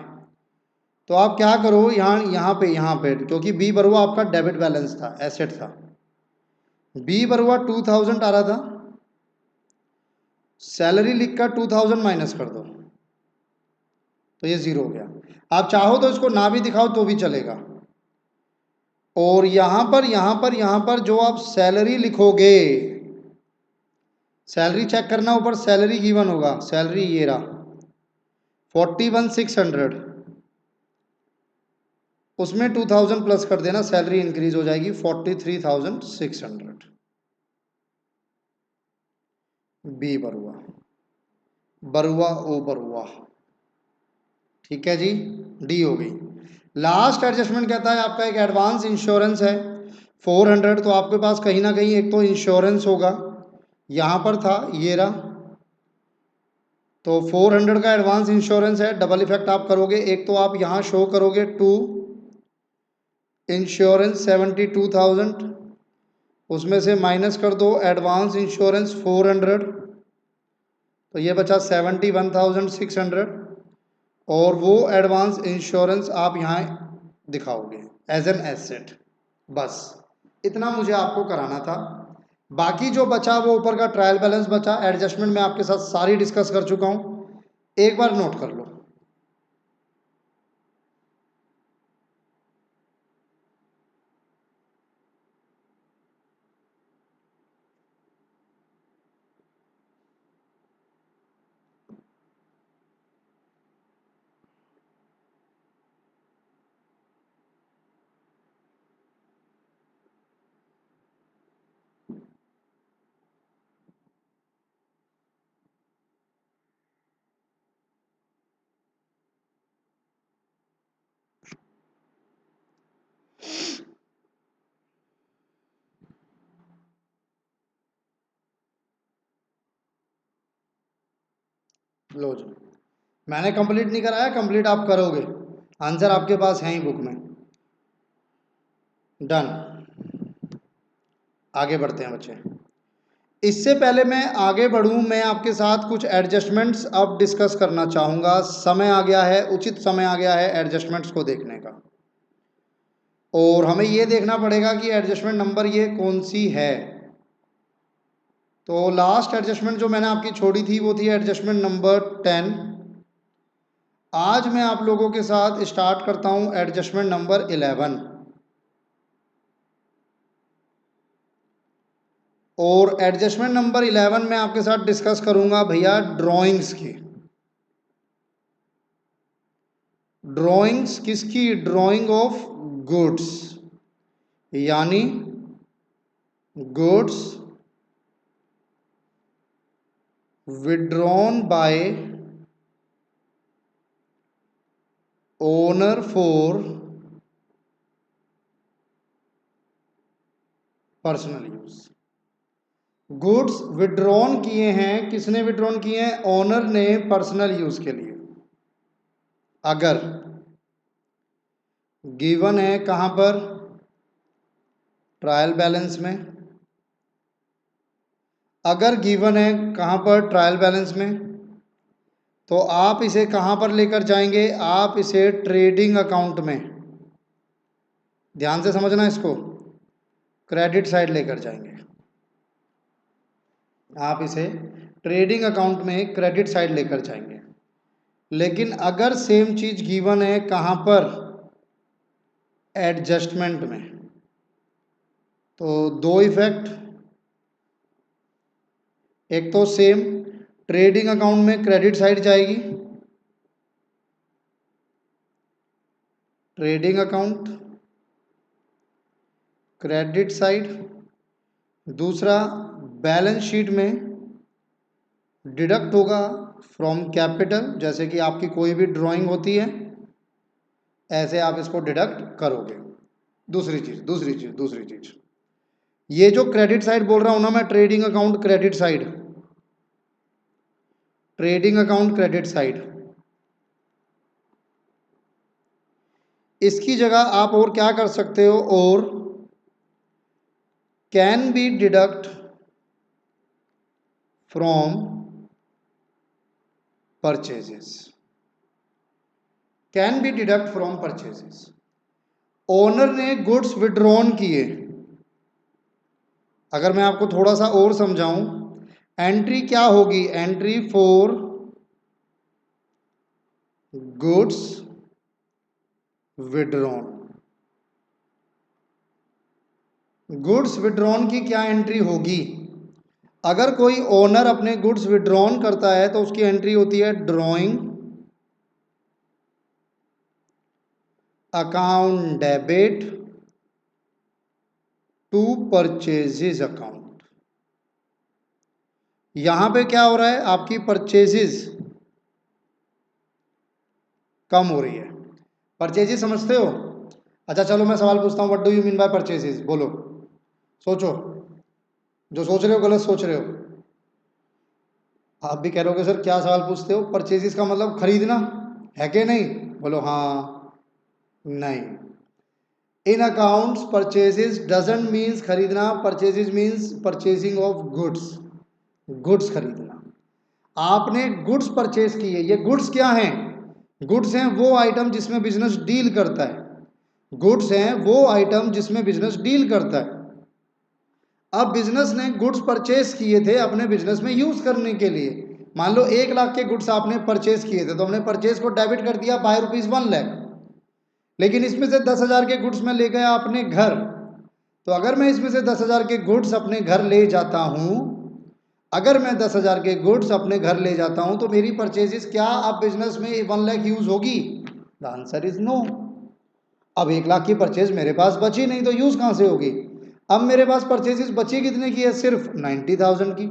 तो आप क्या करो, यहाँ पे क्योंकि बी बरुआ आपका डेबिट बैलेंस था, एसेट था, बी बरुआ 2000 आ रहा था, सैलरी लिखकर 2000 माइनस कर दो तो ये जीरो हो गया। आप चाहो तो इसको ना भी दिखाओ तो भी चलेगा। और यहां पर जो आप सैलरी लिखोगे, सैलरी चेक करना, ऊपर सैलरी गिवन होगा, सैलरी ये रहा 41,600, उसमें 2000 प्लस कर देना, सैलरी इंक्रीज हो जाएगी 43,600। बी बरुआ, बरुआ ओ बरुआ, ठीक है जी, डी हो गई। लास्ट एडजस्टमेंट कहता है आपका एक एडवांस इंश्योरेंस है 400, तो आपके पास कहीं ना कहीं एक तो इंश्योरेंस होगा, यहाँ पर था ये रहा, तो 400 का एडवांस इंश्योरेंस है। डबल इफेक्ट आप करोगे, एक तो आप यहाँ शो करोगे टू इंश्योरेंस 72,000, उसमें से माइनस कर दो एडवांस इंश्योरेंस 400, तो ये बचा 71,600, और वो एडवांस इंश्योरेंस आप यहाँ दिखाओगे एज एन एसेट। बस इतना मुझे आपको कराना था। बाकी जो बचा वो ऊपर का ट्रायल बैलेंस बचा। एडजस्टमेंट मैं आपके साथ सारी डिस्कस कर चुका हूं, एक बार नोट कर लो। लो जी, मैंने कंप्लीट नहीं कराया, कंप्लीट आप करोगे, आंसर आपके पास है ही बुक में। डन, आगे बढ़ते हैं बच्चे। इससे पहले मैं आगे बढ़ूं, मैं आपके साथ कुछ एडजस्टमेंट्स अब डिस्कस करना चाहूँगा। समय आ गया है, उचित समय आ गया है एडजस्टमेंट्स को देखने का, और हमें ये देखना पड़ेगा कि एडजस्टमेंट नंबर ये कौन सी है। तो लास्ट एडजस्टमेंट जो मैंने आपकी छोड़ी थी वो थी एडजस्टमेंट नंबर 10। आज मैं आप लोगों के साथ स्टार्ट करता हूँ एडजस्टमेंट नंबर 11, और एडजस्टमेंट नंबर 11 में आपके साथ डिस्कस करूंगा भैया ड्राइंग्स की। ड्राइंग्स किसकी? ड्राइंग ऑफ गुड्स, यानी goods withdrawn bye owner for personal use. Goods withdrawn किए हैं, किसने विड्रॉन किए हैं? ओनर ने, पर्सनल यूज के लिए। अगर गिवन है कहां पर? ट्रायल बैलेंस में। अगर गिवन है कहां पर? ट्रायल बैलेंस में, तो आप इसे कहां पर लेकर जाएंगे? आप इसे ट्रेडिंग अकाउंट में, ध्यान से समझना इसको, क्रेडिट साइड लेकर जाएंगे। आप इसे ट्रेडिंग अकाउंट में क्रेडिट साइड लेकर जाएंगे। लेकिन अगर सेम चीज गिवन है कहां पर? एडजस्टमेंट में, तो दो इफेक्ट। एक तो सेम ट्रेडिंग अकाउंट में क्रेडिट साइड जाएगी, ट्रेडिंग अकाउंट क्रेडिट साइड। दूसरा, बैलेंस शीट में डिडक्ट होगा फ्रॉम कैपिटल, जैसे कि आपकी कोई भी ड्राइंग होती है ऐसे आप इसको डिडक्ट करोगे। दूसरी चीज ये जो क्रेडिट साइड बोल रहा हूं ना मैं, trading account credit side, trading account credit side, इसकी जगह आप और क्या कर सकते हो? और can be deduct from purchases, can be deduct from purchases. Owner ने गुड्स विड्रॉन किए, अगर मैं आपको थोड़ा सा और समझाऊं, एंट्री क्या होगी? Entry for goods withdrawn. Goods withdrawn की क्या एंट्री होगी? अगर कोई ओनर अपने गुड्स विड्रॉन करता है तो उसकी एंट्री होती है drawing account debit to purchases account. यहां पे क्या हो रहा है? आपकी परचेजेस कम हो रही है। परचेजेस समझते हो? अच्छा चलो मैं सवाल पूछता हूं, what do you mean by purchases? बोलो, सोचो, जो सोच रहे हो गलत सोच रहे हो। आप भी कह रहे हो सर क्या सवाल पूछते हो, परचेजेस का मतलब खरीदना है कि नहीं? बोलो हाँ, नहीं। इन अकाउंट्स परचेजेस डजंट मीन्स खरीदना, purchases means purchasing of goods, goods खरीदना। आपने गुड्स परचेज किए, ये गुड्स क्या हैं? गुड्स हैं वो आइटम जिसमें बिजनेस डील करता है, गुड्स हैं वो आइटम जिसमें बिजनेस डील करता है। अब बिजनेस ने गुड्स परचेज किए थे अपने बिजनेस में यूज करने के लिए। मान लो 1 लाख के गुड्स आपने परचेज किए थे, तो हमने परचेज को डेबिट कर दिया बाय ₹1 लाख। लेकिन इसमें से 10,000 के गुड्स में ले गया अपने घर। तो अगर मैं इसमें से 10,000 के गुड्स अपने घर ले जाता हूं, अगर मैं 10,000 के गुड्स अपने घर ले जाता हूं, तो मेरी परचेजेस क्या अब बिजनेस में 1 लाख यूज होगी? The answer is no. अब 1 लाख की परचेज मेरे पास बची नहीं, तो यूज कहां से होगी? अब मेरे पास परचेजेस बची कितने की है? सिर्फ 90,000 की।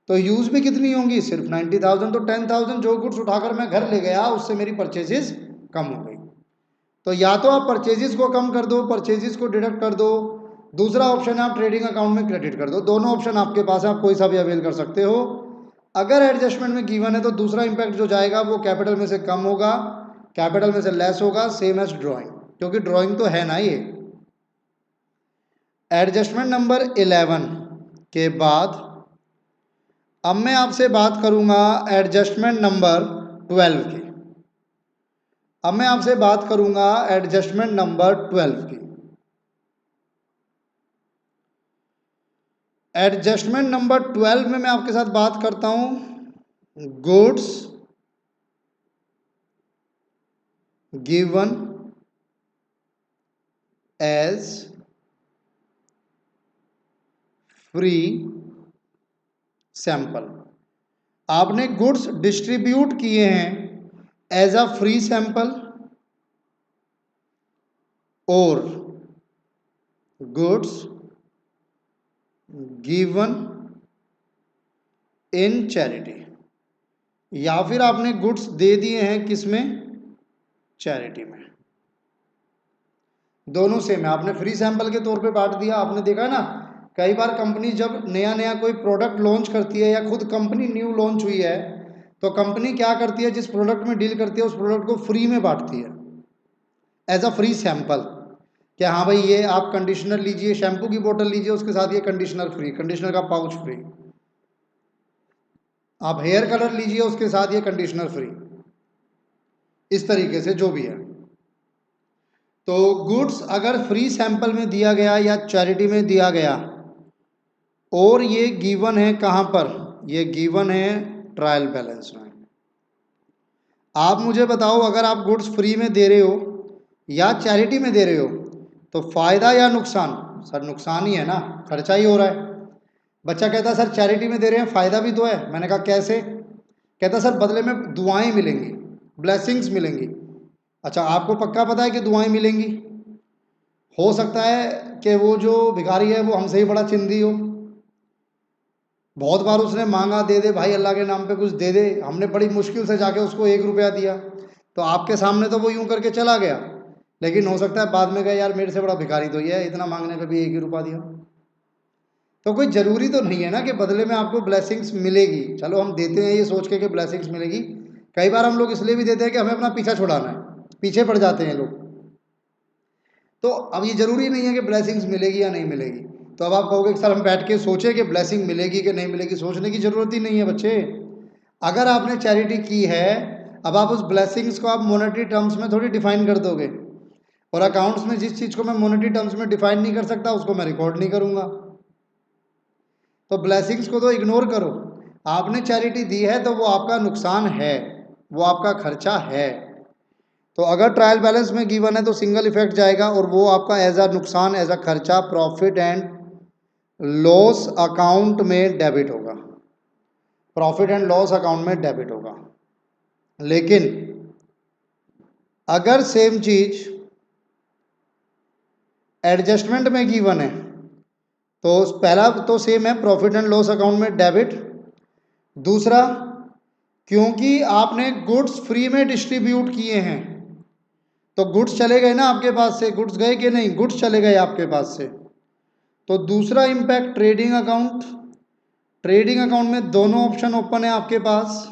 तो यूज भी कितनी होंगी? सिर्फ 90,000। तो 10,000 जो गुड्स उठाकर मैं घर ले गया, उससे मेरी परचेजेस कम हो गई। तो या तो आप परचेजेस को कम कर दो, परचेजेस को डिडक्ट कर दो, दूसरा ऑप्शन है आप ट्रेडिंग अकाउंट में क्रेडिट कर दो। दोनों ऑप्शन आपके पास है, आप कोई सा भी अवेल कर सकते हो। अगर एडजस्टमेंट में गिवन है तो दूसरा इंपैक्ट जो जाएगा वो कैपिटल में से कम होगा, कैपिटल में से लेस होगा, सेम एज ड्राइंग, क्योंकि ड्राइंग तो है ना ये। एडजस्टमेंट नंबर 11 के बाद अब मैं आपसे बात करूंगा एडजस्टमेंट नंबर 12 की। अब मैं आपसे बात करूंगा एडजस्टमेंट नंबर 12 की। एडजस्टमेंट नंबर 12 में मैं आपके साथ बात करता हूं goods given as free sample. आपने गुड्स डिस्ट्रीब्यूट किए हैं एज अ फ्री सैंपल और गुड्स गिवन इन चैरिटी, या फिर आपने गुड्स दे दिए हैं किसमें? चैरिटी में। दोनों सेम है। आपने फ्री सैंपल के तौर पे बांट दिया। आपने देखा ना, कई बार कंपनी जब नया नया कोई प्रोडक्ट लॉन्च करती है या खुद कंपनी न्यू लॉन्च हुई है, तो कंपनी क्या करती है, जिस प्रोडक्ट में डील करती है उस प्रोडक्ट को फ्री में बांटती है एज अ फ्री सैंपल। क्या हाँ भाई, ये आप कंडीशनर लीजिए, शैम्पू की बोतल लीजिए, उसके साथ ये कंडीशनर फ्री, कंडीशनर का पाउच फ्री। आप हेयर कलर लीजिए, उसके साथ ये कंडीशनर फ्री। इस तरीके से जो भी है। तो गुड्स अगर फ्री सैंपल में दिया गया या चैरिटी में दिया गया, और ये गिवन है कहां पर? ये गिवन है ट्रायल बैलेंस में। आप मुझे बताओ, अगर आप गुड्स फ्री में दे रहे हो या चैरिटी में दे रहे हो, तो फायदा या नुकसान? सर नुकसान ही है ना, खर्चा ही हो रहा है। बच्चा कहता है सर चैरिटी में दे रहे हैं, फायदा भी तो है। मैंने कहा कैसे? कहता सर बदले में दुआएं मिलेंगी, ब्लेसिंग्स मिलेंगी। अच्छा, आपको पक्का पता है कि दुआएं मिलेंगी? हो सकता है कि वो जो भिखारी है वो हमसे ही बड़ा चिंदी हो। बहुत बार उसने मांगा, दे दे भाई अल्लाह के नाम पे कुछ दे दे, हमने बड़ी मुश्किल से जाके उसको 1 रुपया दिया, तो आपके सामने तो वो यूं करके चला गया, लेकिन हो सकता है बाद में कहे यार मेरे से बड़ा भिखारी तो ये है, इतना मांगने पे भी 1 ही रुपया दिया। तो कोई ज़रूरी तो नहीं है ना कि बदले में आपको ब्लेसिंग्स मिलेगी। चलो हम देते हैं ये सोच के कि ब्लेसिंग्स मिलेगी। कई बार हम लोग इसलिए भी देते हैं कि हमें अपना पीछा छुड़ाना है, पीछे पड़ जाते हैं लोग। तो अब ये ज़रूरी नहीं है कि ब्लेसिंग्स मिलेगी या नहीं मिलेगी। तो अब आप कहोगे कि सर हम बैठ के सोचें कि ब्लेसिंग मिलेगी कि नहीं मिलेगी, सोचने की ज़रूरत ही नहीं है बच्चे। अगर आपने चैरिटी की है, अब आप उस ब्लेसिंग्स को आप मोनेटरी टर्म्स में थोड़ी डिफाइन कर दोगे, और अकाउंट्स में जिस चीज़ को मैं मोनेटरी टर्म्स में डिफाइन नहीं कर सकता उसको मैं रिकॉर्ड नहीं करूँगा। तो ब्लेसिंग्स को तो इग्नोर करो। आपने चैरिटी दी है तो वो आपका नुकसान है, वो आपका खर्चा है। तो अगर ट्रायल बैलेंस में गिवन है तो सिंगल इफेक्ट जाएगा, और वो आपका एज अ नुकसान, एज अ खर्चा प्रॉफिट एंड लॉस अकाउंट में डेबिट होगा, प्रॉफिट एंड लॉस अकाउंट में डेबिट होगा। लेकिन अगर सेम चीज एडजस्टमेंट में गिवन है, तो पहला तो सेम है, प्रॉफिट एंड लॉस अकाउंट में डेबिट। दूसरा, क्योंकि आपने गुड्स फ्री में डिस्ट्रीब्यूट किए हैं, तो गुड्स चले गए ना आपके पास से, गुड्स गए कि नहीं? गुड्स चले गए आपके पास से। तो दूसरा impact trading account. Trading account में दोनों ऑप्शन ओपन है आपके पास।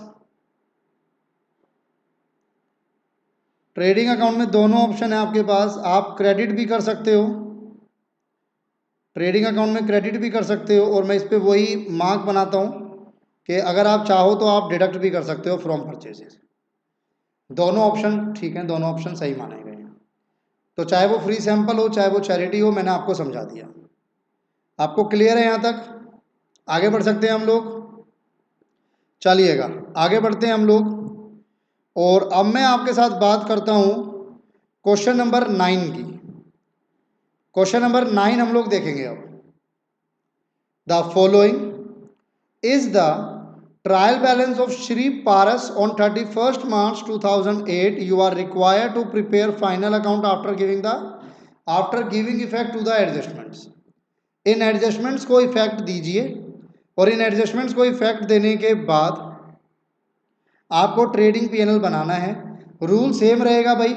ट्रेडिंग अकाउंट में दोनों ऑप्शन है आपके पास। आप क्रेडिट भी कर सकते हो, ट्रेडिंग अकाउंट में क्रेडिट भी कर सकते हो, और मैं इस पर वही मार्क बनाता हूँ कि अगर आप चाहो तो आप डिडक्ट भी कर सकते हो फ्रॉम परचेजेस। दोनों ऑप्शन ठीक हैं, दोनों ऑप्शन सही माने गए हैं। तो चाहे वो फ्री सैंपल हो, चाहे वो चैरिटी हो, मैंने आपको समझा दिया। आपको क्लियर है यहाँ तक? आगे बढ़ सकते हैं हम लोग? चलिएगा आगे बढ़ते हैं हम लोग। और अब मैं आपके साथ बात करता हूँ क्वेश्चन नंबर 9 की। क्वेश्चन नंबर 9 हम लोग देखेंगे अब। The following is the trial balance of Shri Paras on 31st March 2008. You are required to prepare final account after giving effect to the adjustments. In adjustments को effect दीजिए और इन adjustments को effect देने के बाद आपको ट्रेडिंग पीएनएल बनाना है। Rule same रहेगा भाई।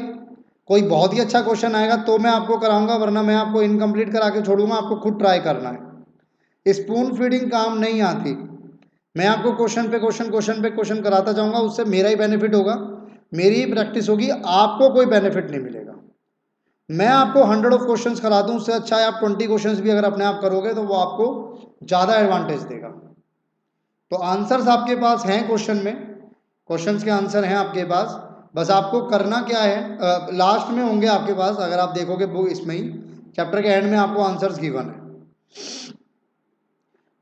कोई बहुत ही अच्छा क्वेश्चन आएगा तो मैं आपको कराऊंगा, वरना मैं आपको इनकम्प्लीट करा के छोड़ूंगा। आपको खुद ट्राई करना है। स्पून फीडिंग काम नहीं आती। मैं आपको क्वेश्चन पे क्वेश्चन कराता जाऊंगा, उससे मेरा ही बेनिफिट होगा, मेरी ही प्रैक्टिस होगी, आपको कोई बेनिफिट नहीं मिलेगा। मैं आपको 100 ऑफ क्वेश्चंस करा दूं, उससे अच्छा है आप 20 क्वेश्चंस भी अगर अपने आप करोगे तो वो आपको ज़्यादा एडवांटेज देगा। तो आंसर्स आपके पास हैं क्वेश्चन में, क्वेश्चंस के आंसर हैं आपके पास। बस आपको करना क्या है, लास्ट में होंगे आपके पास, अगर आप देखोगे वो इसमें ही चैप्टर के एंड में आपको आंसर्स गिवन है।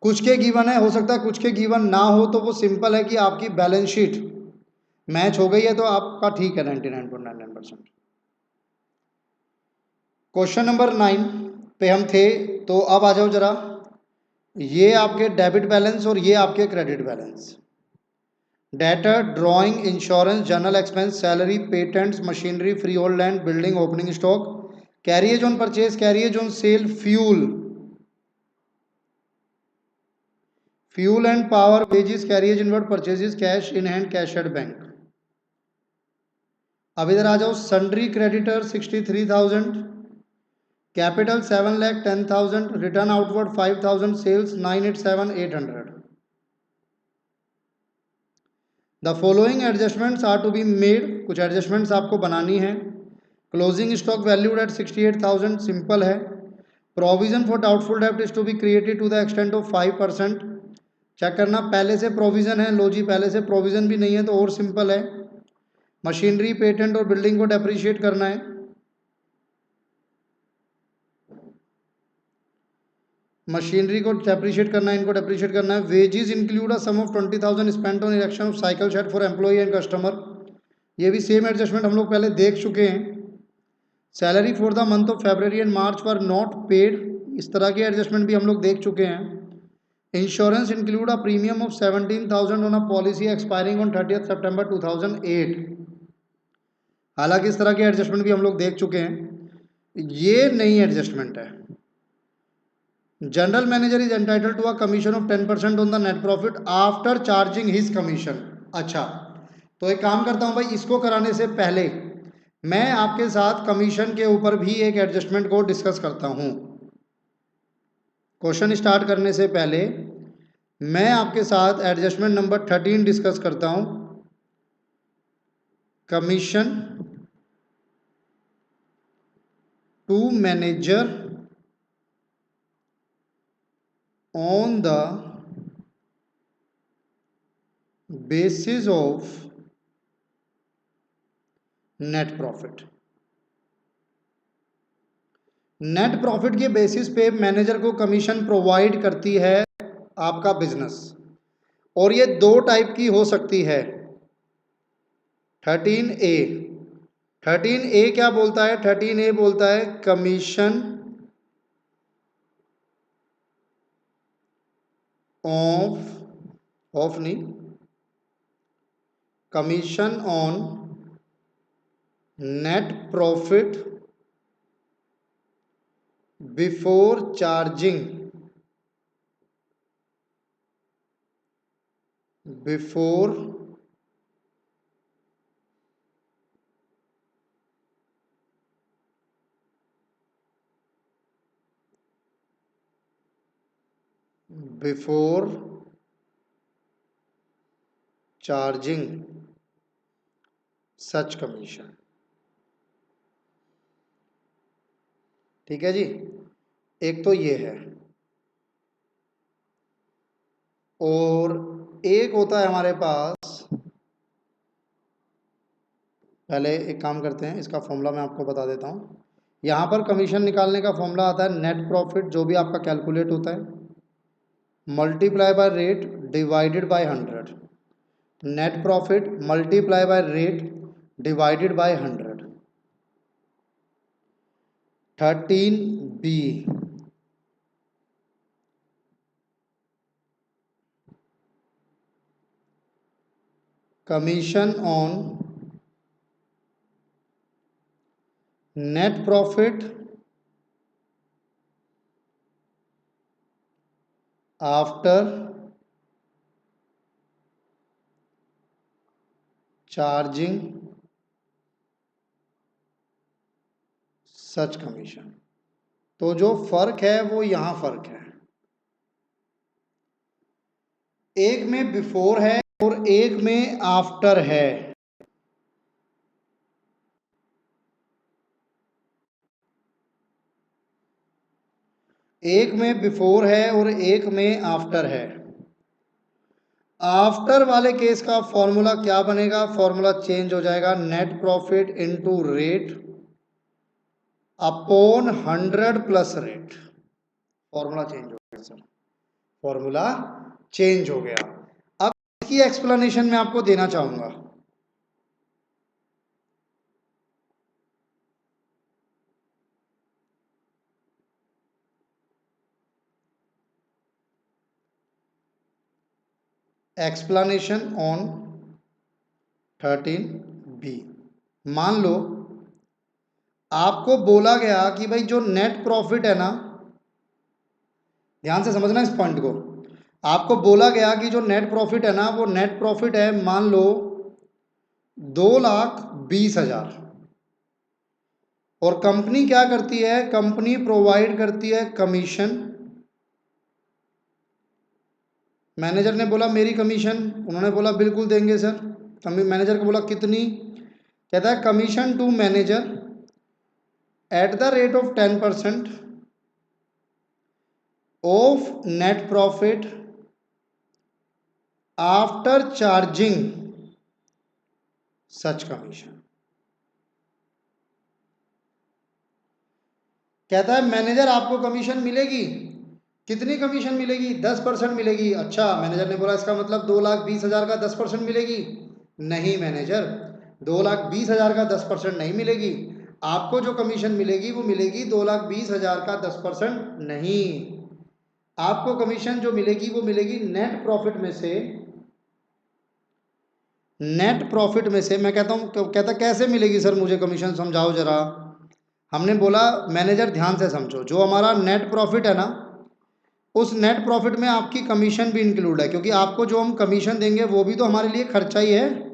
कुछ के गिवन है, हो सकता है कुछ के गिवन ना हो, तो वो सिंपल है कि आपकी बैलेंस शीट मैच हो गई है तो आपका ठीक है 99.99%। क्वेश्चन नंबर 9 पे हम थे, तो अब आ जाओ जरा। ये आपके डेबिट बैलेंस और ये आपके credit balance. Debtor, drawing, insurance, general expense, salary, patents, machinery, freehold land, building, opening stock, carriage on purchase, carriage on sale, fuel and power, wages, carriage inward, purchases, cash in hand, cash at bank. अब इधर आ जाओ। Sundry creditor 63,000, capital 7,10,000, return outward 5,000, sales 987,800। The following adjustments are to be made. कुछ adjustments आपको बनानी है। Closing stock valued at 68,000, simple है। Provision for doubtful डेब्ट is to be created to the extent of 5%। Check करना पहले से provision है, लो जी पहले से प्रोविजन भी नहीं है तो और सिंपल है। मशीनरी, पेटेंट और बिल्डिंग को डेप्रीशिएट करना है। मशीनरी को डेप्रीशिएट करना है, इनको डेप्रीशिएट करना है। Wages include a sum of 20,000 spent on erection of cycle shed for employee and customer. ये भी सेम एडजस्टमेंट हम लोग पहले देख चुके हैं। Salary for the month of February and March were not paid, इस तरह के एडजस्टमेंट भी हम लोग देख चुके हैं। Insurance include a premium of 17,000 on a policy expiring on 30 सितंबर 2008। हालांकि इस तरह के एडजस्टमेंट भी हम लोग देख चुके हैं। ये नई एडजस्टमेंट है। General manager is entitle to a commission of 10% on the net profit after charging his commission. अच्छा, तो एक काम करता हूं भाई, इसको कराने से पहले मैं आपके साथ कमीशन के ऊपर भी एक एडजस्टमेंट को डिस्कस करता हूं। क्वेश्चन स्टार्ट करने से पहले मैं आपके साथ एडजस्टमेंट नंबर 13 डिस्कस करता हूं। Commission to manager on the basis of net profit. Net profit के बेसिस पे मैनेजर को कमीशन प्रोवाइड करती है आपका बिजनेस, और ये दो टाइप की हो सकती है। 13A, 13A क्या बोलता है? 13A बोलता है कमीशन ऑफ नहीं, commission on net profit before charging, before before charging such commission. ठीक है जी, एक तो ये है, और एक होता है हमारे पास। पहले एक काम करते हैं, इसका फॉर्मूला मैं आपको बता देता हूँ। यहाँ पर कमीशन निकालने का फॉर्मूला आता है नेट प्रॉफिट, जो भी आपका कैलकुलेट होता है, multiply by rate divided by 100। Net profit multiply by rate divided by 100। 13B, commission on net profit after charging such commission। तो जो फर्क है वो यहाँ फर्क है, एक में बिफोर है और एक में आफ्टर है। एक में बिफोर है और एक में आफ्टर है। आफ्टर वाले केस का फॉर्मूला क्या बनेगा? फॉर्मूला चेंज हो जाएगा, net profit into rate upon 100 plus rate. Formula change हो गया सर, फॉर्मूला चेंज हो गया। अब इसकी एक्सप्लेनेशन मैं आपको देना चाहूंगा। Explanation on 13B। मान लो आपको बोला गया कि भाई जो नेट प्रॉफिट है ना, ध्यान से समझना इस पॉइंट को, आपको बोला गया कि जो नेट प्रॉफिट है ना, वो नेट प्रॉफिट है मान लो 2,20,000। और कंपनी क्या करती है? कंपनी प्रोवाइड करती है कमीशन। मैनेजर ने बोला मेरी कमीशन, उन्होंने बोला बिल्कुल देंगे सर। मैनेजर को बोला कितनी? कहता है commission to manager at the rate of 10% of net profit after charging such commission. कहता है मैनेजर आपको कमीशन मिलेगी, कितनी कमीशन मिलेगी? 10% मिलेगी। अच्छा, मैनेजर ने बोला इसका मतलब 2,20,000 का 10% मिलेगी। नहीं मैनेजर, 2,20,000 का 10% नहीं मिलेगी। आपको जो कमीशन मिलेगी वो मिलेगी 2,20,000 का 10% नहीं। आपको कमीशन जो मिलेगी वो मिलेगी नेट प्रॉफिट में से। नेट प्रॉफिट में से मैं कहता हूँ, कहता कैसे मिलेगी सर, मुझे कमीशन समझाओ जरा। हमने बोला मैनेजर ध्यान से समझो, जो हमारा नेट प्रॉफिट है ना, उस नेट प्रॉफिट में आपकी कमीशन भी इंक्लूड है, क्योंकि आपको जो हम कमीशन देंगे वो भी तो हमारे लिए खर्चा ही है।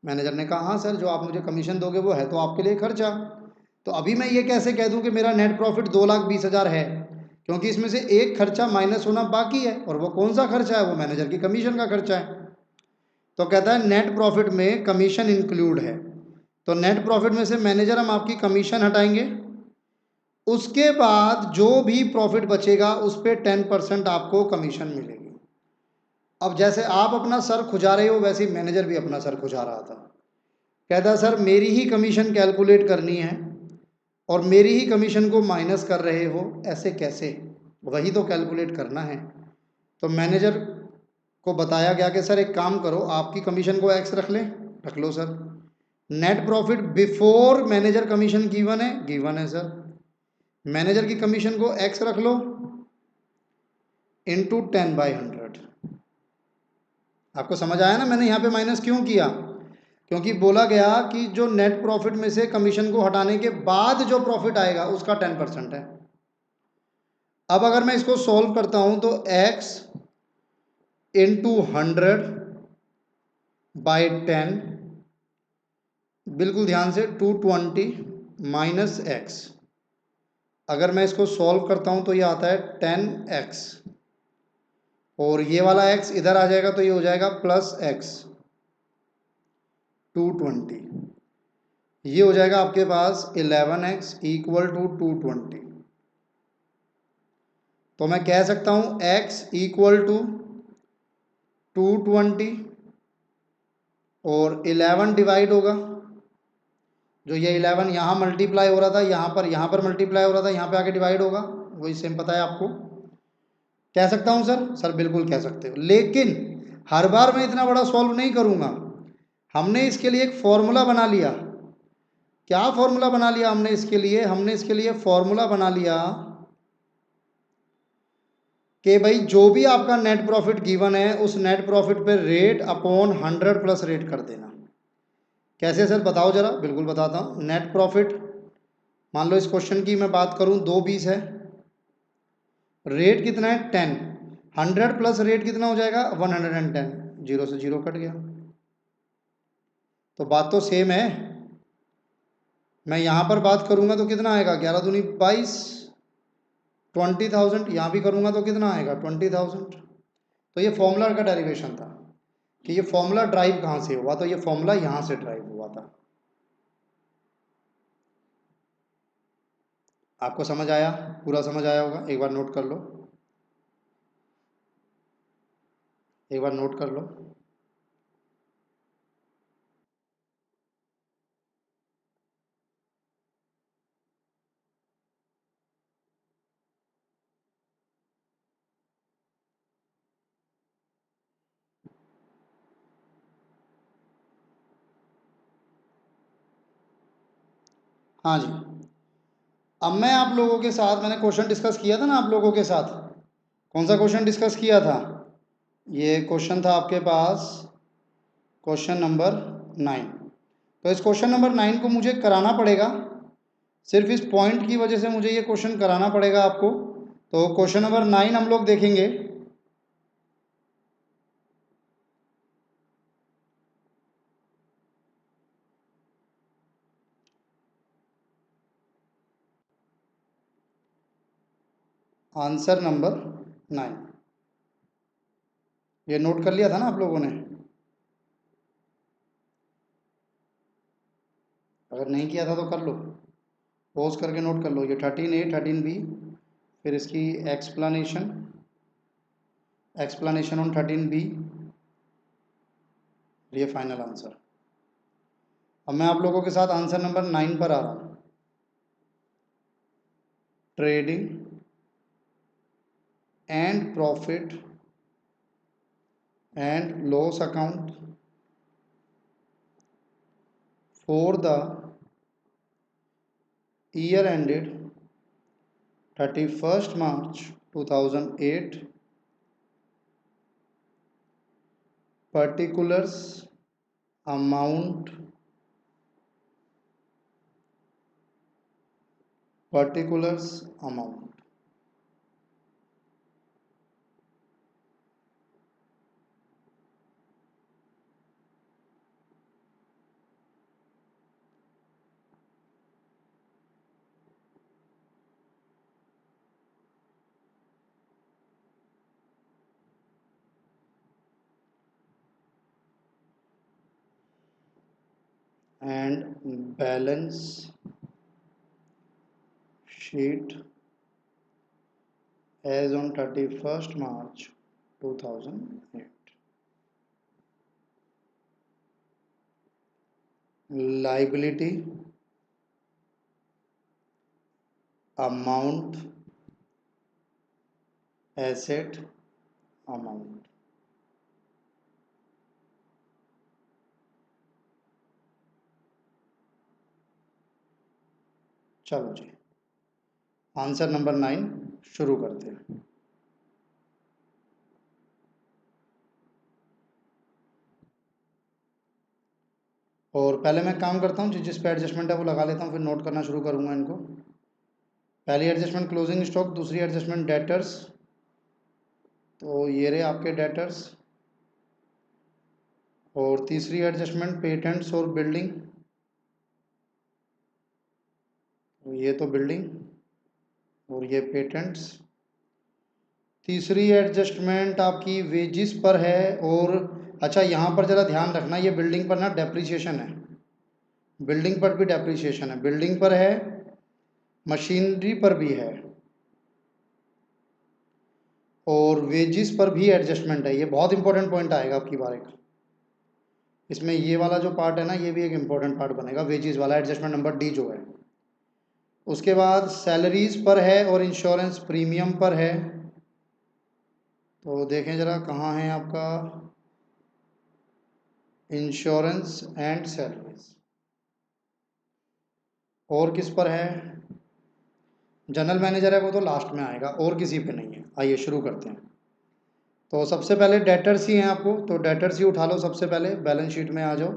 मैनेजर ने कहा हाँ सर, जो आप मुझे कमीशन दोगे वो है तो आपके लिए खर्चा। तो अभी मैं ये कैसे कह दूं कि मेरा नेट प्रॉफिट 2,20,000 है, क्योंकि इसमें से एक खर्चा माइनस होना बाकी है, और वो कौन सा खर्चा है? वो मैनेजर की कमीशन का खर्चा है। तो कहता है नेट प्रॉफिट में कमीशन इंक्लूड है, तो नेट प्रॉफिट में से मैनेजर हम आपकी कमीशन हटाएंगे, उसके बाद जो भी प्रॉफिट बचेगा उस पर 10% आपको कमीशन मिलेगी। अब जैसे आप अपना सर खुजा रहे हो, वैसे ही मैनेजर भी अपना सर खुजा रहा था। कहता सर मेरी ही कमीशन कैलकुलेट करनी है और मेरी ही कमीशन को माइनस कर रहे हो, ऐसे कैसे? वही तो कैलकुलेट करना है। तो मैनेजर को बताया गया कि सर एक काम करो, आपकी कमीशन को एक्स रख लें। रख लो sir. Net profit before manager commission given है सर। मैनेजर की कमीशन को एक्स रख लो इंटू 10/100। आपको समझ आया ना मैंने यहाँ पे माइनस क्यों किया? क्योंकि बोला गया कि जो नेट प्रॉफिट में से कमीशन को हटाने के बाद जो प्रॉफिट आएगा उसका 10% है। अब अगर मैं इसको सॉल्व करता हूं तो x इंटू 100/10, बिल्कुल ध्यान से 220 माइनस x। अगर मैं इसको सॉल्व करता हूं तो ये आता है 10x, और ये वाला x इधर आ जाएगा तो ये हो जाएगा प्लस x 220। ये हो जाएगा आपके पास 11x इक्वल टू 220। तो मैं कह सकता हूं x इक्वल टू 220 और 11 डिवाइड होगा जो ये 11 यहाँ मल्टीप्लाई हो रहा था, यहाँ पर मल्टीप्लाई हो रहा था, यहाँ पे आके डिवाइड होगा, वही सेम पता है आपको। कह सकता हूँ सर? सर बिल्कुल कह सकते हो, लेकिन हर बार मैं इतना बड़ा सॉल्व नहीं करूँगा। हमने इसके लिए एक फॉर्मूला बना लिया। क्या फॉर्मूला बना लिया हमने इसके लिए? हमने इसके लिए फॉर्मूला बना लिया कि भाई जो भी आपका नेट प्रॉफिट गिवन है, उस नेट प्रॉफिट पे रेट अपॉन 100 प्लस रेट कर देना। कैसे सर बताओ जरा? बिल्कुल बताता हूँ। नेट प्रॉफिट, मान लो इस क्वेश्चन की मैं बात करूँ, 2 20 है, रेट कितना है 10, 100 प्लस रेट कितना हो जाएगा 110, जीरो से जीरो कट गया। तो बात तो सेम है। मैं यहाँ पर बात करूँगा तो कितना आएगा, 11 दूनी 22, 20,000। यहाँ भी करूँगा तो कितना आएगा 20,000। तो ये फॉर्मूला का डेरिवेशन था कि ये फॉर्मूला ड्राइव कहाँ से हुआ, तो ये फॉर्मूला यहाँ से ड्राइव हुआ था। आपको समझ आया? पूरा समझ आया होगा? एक बार नोट कर लो, एक बार नोट कर लो। हाँ जी, अब मैं आप लोगों के साथ, मैंने क्वेश्चन डिस्कस किया था ना आप लोगों के साथ। कौन सा क्वेश्चन डिस्कस किया था? ये क्वेश्चन था आपके पास, क्वेश्चन नंबर 9। तो इस क्वेश्चन नंबर 9 को मुझे कराना पड़ेगा, सिर्फ इस पॉइंट की वजह से मुझे ये क्वेश्चन कराना पड़ेगा आपको। तो क्वेश्चन नंबर 9 हम लोग देखेंगे। आंसर नंबर 9, ये नोट कर लिया था ना आप लोगों ने? अगर नहीं किया था तो कर लो, पॉज करके नोट कर लो। ये 13A 13B, फिर इसकी एक्सप्लेनेशन, एक्सप्लेनेशन ऑन 13B, ये फाइनल आंसर। अब मैं आप लोगों के साथ आंसर नंबर 9 पर आ रहा हूँ। Trading and profit and loss account for the year ended 31st March 2008, particulars amount, particulars amount। and balance sheet as on 31st March 2008। liability amount, asset amount। चलो जी, आंसर नंबर 9 शुरू करते हैं। और पहले मैं काम करता हूँ, जिस पे एडजस्टमेंट है वो लगा लेता हूँ, फिर नोट करना शुरू करूँगा इनको। पहली एडजस्टमेंट क्लोजिंग स्टॉक, दूसरी एडजस्टमेंट डेटर्स, तो ये रहे आपके डेटर्स। और तीसरी एडजस्टमेंट पेटेंट्स और बिल्डिंग, ये तो बिल्डिंग और ये पेटेंट्स। तीसरी एडजस्टमेंट आपकी वेजिस पर है, और अच्छा यहाँ पर ज़रा ध्यान रखना, ये बिल्डिंग पर ना डेप्रीशिएशन है, बिल्डिंग पर भी डेप्रीशिएशन है, बिल्डिंग पर है, मशीनरी पर भी है, और वेजिस पर भी एडजस्टमेंट है। ये बहुत इंपॉर्टेंट पॉइंट आएगा आपकी बार एक। इसमें ये वाला जो पार्ट है ना, ये भी एक इम्पोर्टेंट पार्ट बनेगा, वेजेस वाला, एडजस्टमेंट नंबर डी जो है। उसके बाद सैलरीज पर है और इंश्योरेंस प्रीमियम पर है। तो देखें ज़रा कहाँ है आपका इंश्योरेंस एंड सैलरीज, और किस पर है? जनरल मैनेजर है वो तो लास्ट में आएगा, और किसी पे नहीं है। आइए शुरू करते हैं। तो सबसे पहले डेटर्स ही हैं आपको, तो डेटर्स ही उठा लो सबसे पहले, बैलेंस शीट में आ जाओ।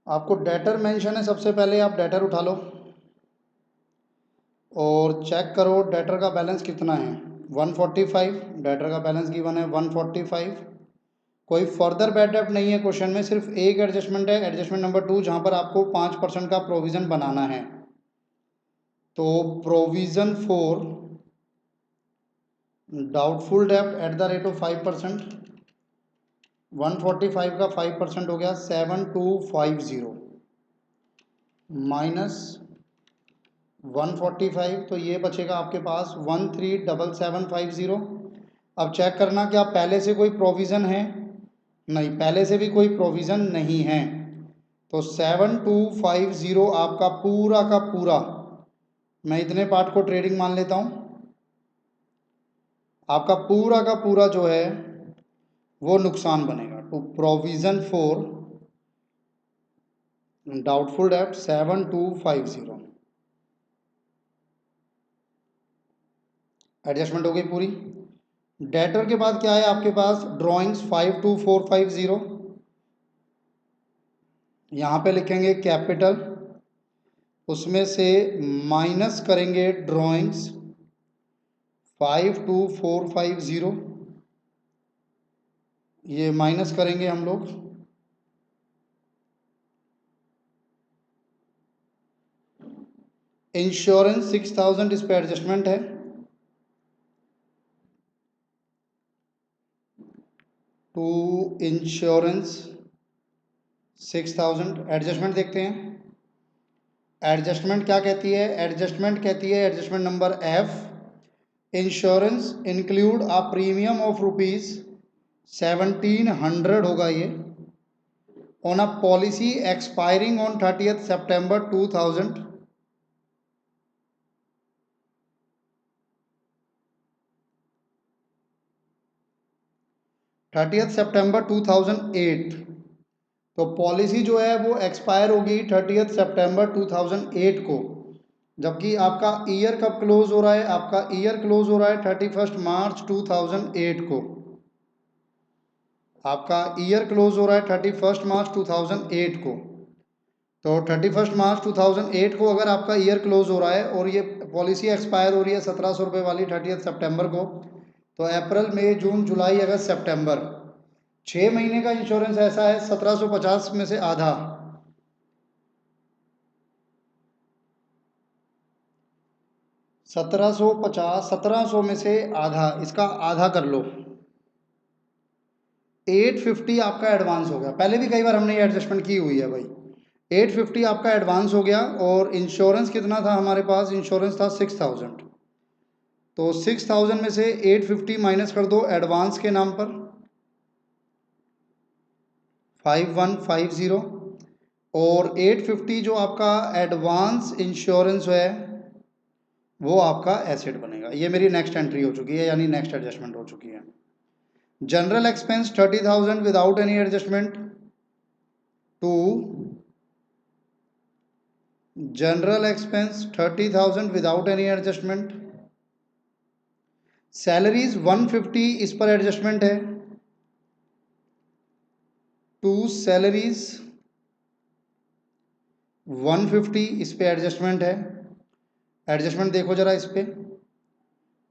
आपको डेटर मेंशन है, सबसे पहले आप डेटर उठा लो और चेक करो डेटर का बैलेंस कितना है। 145 डेटर का बैलेंस गिवन है, 145। कोई फर्दर बैड डेब्ट नहीं है क्वेश्चन में, सिर्फ एक एडजस्टमेंट है, एडजस्टमेंट नंबर 2, जहाँ पर आपको 5% का प्रोविज़न बनाना है। तो प्रोविज़न फॉर डाउटफुल डेब्ट एट द रेट ऑफ 5%, 145 का 5% हो गया 7250 माइनस 145, तो ये बचेगा आपके पास 137750। अब चेक करना कि आप पहले से कोई प्रोविज़न है, नहीं, पहले से भी कोई प्रोविज़न नहीं है। तो 7250 आपका पूरा का पूरा, मैं इतने पार्ट को ट्रेडिंग मान लेता हूँ, आपका पूरा का पूरा जो है वो नुकसान बनेगा। टू प्रोविज़न फॉर डाउटफुल डेब्ट 7250, एडजस्टमेंट हो गई पूरी। डेटर के बाद क्या है आपके पास, ड्राइंग्स 52450, यहाँ पे लिखेंगे कैपिटल, उसमें से माइनस करेंगे ड्राइंग्स 52450, ये माइनस करेंगे हम लोग। इंश्योरेंस 6000 इस पे एडजस्टमेंट है। टू इंश्योरेंस 6000, एडजस्टमेंट देखते हैं। एडजस्टमेंट क्या कहती है? एडजस्टमेंट कहती है, adjustment number F, insurance include a premium of rupees 1700 होगा ये, on a policy expiring on 30th September 2000, thirtieth सितंबर 2008। तो पॉलिसी जो है वो एक्सपायर होगी 30th September 2008 को, जबकि आपका ईयर कब क्लोज हो रहा है? आपका ईयर क्लोज हो रहा है 31 मार्च 2008 को। आपका ईयर क्लोज हो रहा है 31 मार्च 2008 को। तो 31 मार्च 2008 को अगर आपका ईयर क्लोज हो रहा है और ये पॉलिसी एक्सपायर हो रही है 1700 रुपये वाली 30th सितंबर को, तो अप्रैल मई जून जुलाई अगस्त सितंबर 6 महीने का इंश्योरेंस ऐसा है, 1750 में से आधा, 1750, 1700 में से आधा, इसका आधा कर लो, 850 आपका एडवांस हो गया। पहले भी कई बार हमने ये एडजस्टमेंट की हुई है भाई। 850 आपका एडवांस हो गया, और इंश्योरेंस कितना था हमारे पास? इंश्योरेंस था 6000। तो 6000 में से 850 माइनस कर दो एडवांस के नाम पर, 5150, और 850 जो आपका एडवांस इंश्योरेंस है वो आपका एसेट बनेगा। ये मेरी नेक्स्ट एंट्री हो चुकी है, यानी नेक्स्ट एडजस्टमेंट हो चुकी है। General expense 30,000 without any adjustment, to general expense 30,000 without any adjustment. Salaries 150, इस पर एडजस्टमेंट है, टू सैलरीज 150, इस पे एडजस्टमेंट है। एडजस्टमेंट देखो जरा इस पे,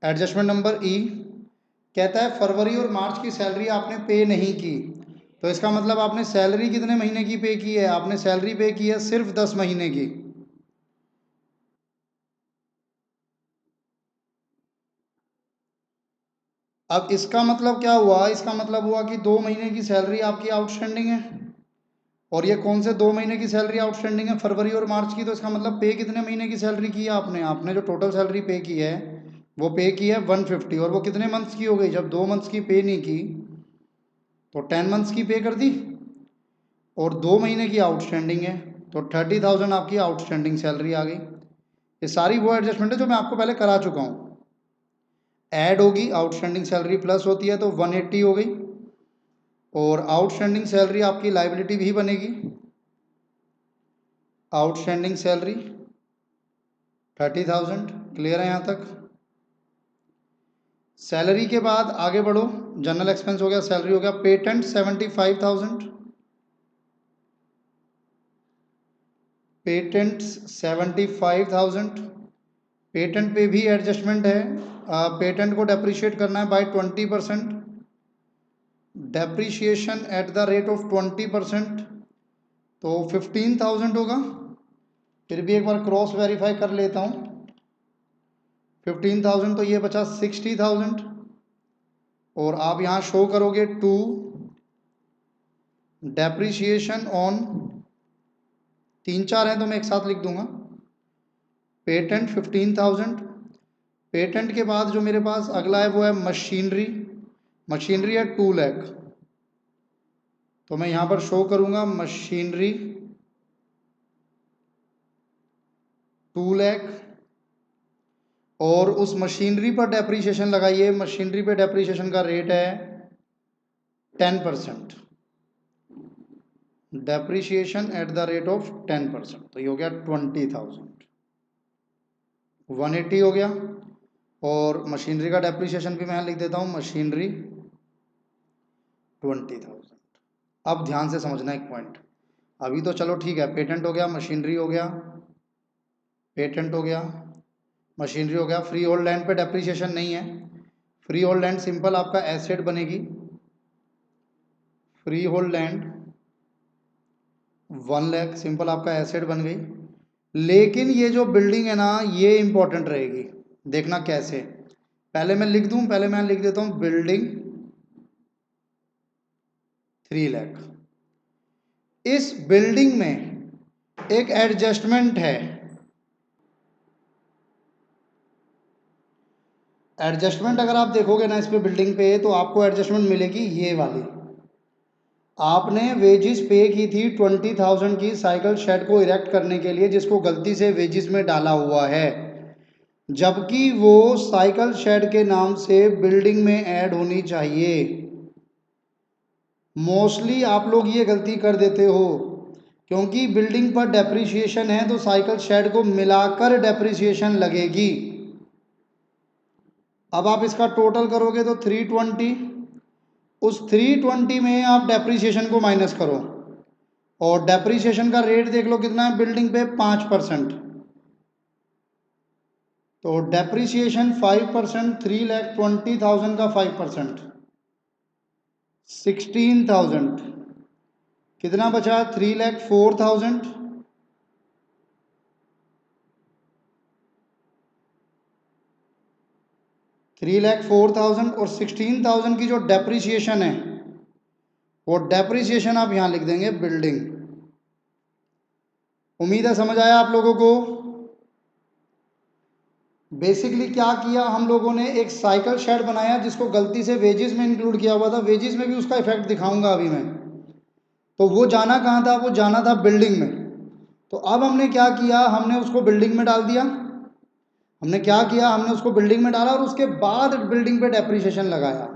एडजस्टमेंट नंबर ई कहता है फरवरी और मार्च की सैलरी आपने पे नहीं की, तो इसका मतलब आपने सैलरी कितने महीने की पे की है? आपने सैलरी पे की है सिर्फ 10 महीने की। अब इसका मतलब क्या हुआ? इसका मतलब हुआ कि 2 महीने की सैलरी आपकी आउटस्टैंडिंग है, और ये कौन से 2 महीने की सैलरी आउटस्टैंडिंग है? फरवरी और मार्च की। तो इसका मतलब पे कितने महीने की सैलरी की है आपने? आपने जो टोटल सैलरी पे की है वो पे की है 150 और वो कितने मंथ्स की हो गई? जब 2 मंथ्स की पे नहीं की तो 10 मंथ्स की पे कर दी और 2 महीने की आउटस्टैंडिंग है तो 30,000 आपकी आउटस्टैंडिंग सैलरी आ गई। ये सारी वो एडजस्टमेंट है जो मैं आपको पहले करा चुका हूँ। ऐड होगी, आउटस्टैंडिंग सैलरी प्लस होती है तो 180 हो गई और आउटस्टैंडिंग सैलरी आपकी लाइबिलिटी भी बनेगी। Outstanding salary 30,000। क्लियर है यहाँ तक? सैलरी के बाद आगे बढ़ो, जनरल एक्सपेंस हो गया, सैलरी हो गया। Patent 75,000, patent 75,000। पेटेंट पे भी एडजस्टमेंट है। पेटेंट को डेप्रिशिएट करना है by 20%, depreciation at the rate of 20%, तो 15,000 होगा। फिर भी एक बार क्रॉस वेरीफाई कर लेता हूँ। 15,000 तो ये बचा 60,000 और आप यहाँ शो करोगे टू डेप्रिशिएशन ऑन, 3-4 हैं तो मैं एक साथ लिख दूंगा। पेटेंट 15,000, पेटेंट के बाद जो मेरे पास अगला है वो है मशीनरी। मशीनरी है 2 लाख, तो मैं यहाँ पर शो करूँगा मशीनरी 2 लाख और उस मशीनरी पर डेप्रीशिएशन लगाइए। मशीनरी पे डेप्रीशिएशन का रेट है 10%, depreciation eight the rate of 10%, तो ये हो गया 20,000। 180 हो गया और मशीनरी का डेप्रीशिएशन भी मैं लिख देता हूँ, मशीनरी 20,000। अब ध्यान से समझना एक पॉइंट। अभी तो चलो ठीक है, पेटेंट हो गया, मशीनरी हो गया, पेटेंट हो गया, मशीनरी हो गया। फ्री होल्ड लैंड पे डेप्रीशिएशन नहीं है। फ्री होल्ड लैंड सिंपल आपका एसेट बनेगी। Free hold land 1 lakh simple आपका एसेट बन गई। लेकिन ये जो बिल्डिंग है ना, ये इंपॉर्टेंट रहेगी। देखना कैसे, पहले मैं लिख दूं, पहले मैं लिख देता हूं बिल्डिंग 3 लाख। इस बिल्डिंग में एक एडजस्टमेंट है। एडजस्टमेंट अगर आप देखोगे ना इस पे बिल्डिंग पे, तो आपको एडजस्टमेंट मिलेगी ये वाली। आपने वेजिस पे की थी 20,000 की साइकिल शेड को इरेक्ट करने के लिए, जिसको गलती से वेजिस में डाला हुआ है, जबकि वो साइकिल शेड के नाम से बिल्डिंग में ऐड होनी चाहिए। मोस्टली आप लोग ये गलती कर देते हो, क्योंकि बिल्डिंग पर डेप्रिसिएशन है तो साइकिल शेड को मिलाकर डेप्रिसिएशन लगेगी। अब आप इसका टोटल करोगे तो 320, उस 320 में आप डेप्रिसिएशन को माइनस करो और डेप्रिसिएशन का रेट देख लो कितना है बिल्डिंग पे, 5%। तो डेप्रिसिएशन 5%, 3,20,000 का 5%, 16,000। कितना बचा? 3,04,000। 3,04,000 और 16,000 की जो डेप्रिसिएशन है, वो डेप्रिसिएशन आप यहां लिख देंगे बिल्डिंग। उम्मीद है समझ आया आप लोगों को। बेसिकली क्या किया हम लोगों ने, एक साइकिल शेड बनाया जिसको गलती से वेजिस में इंक्लूड किया हुआ था। वेजिस में भी उसका इफेक्ट दिखाऊंगा अभी मैं। तो वो जाना कहाँ था? वो जाना था बिल्डिंग में। तो अब हमने क्या किया, हमने उसको बिल्डिंग में डाल दिया। हमने क्या किया, हमने उसको बिल्डिंग में डाला और उसके बाद बिल्डिंग पे डेप्रिसिएशन लगाया।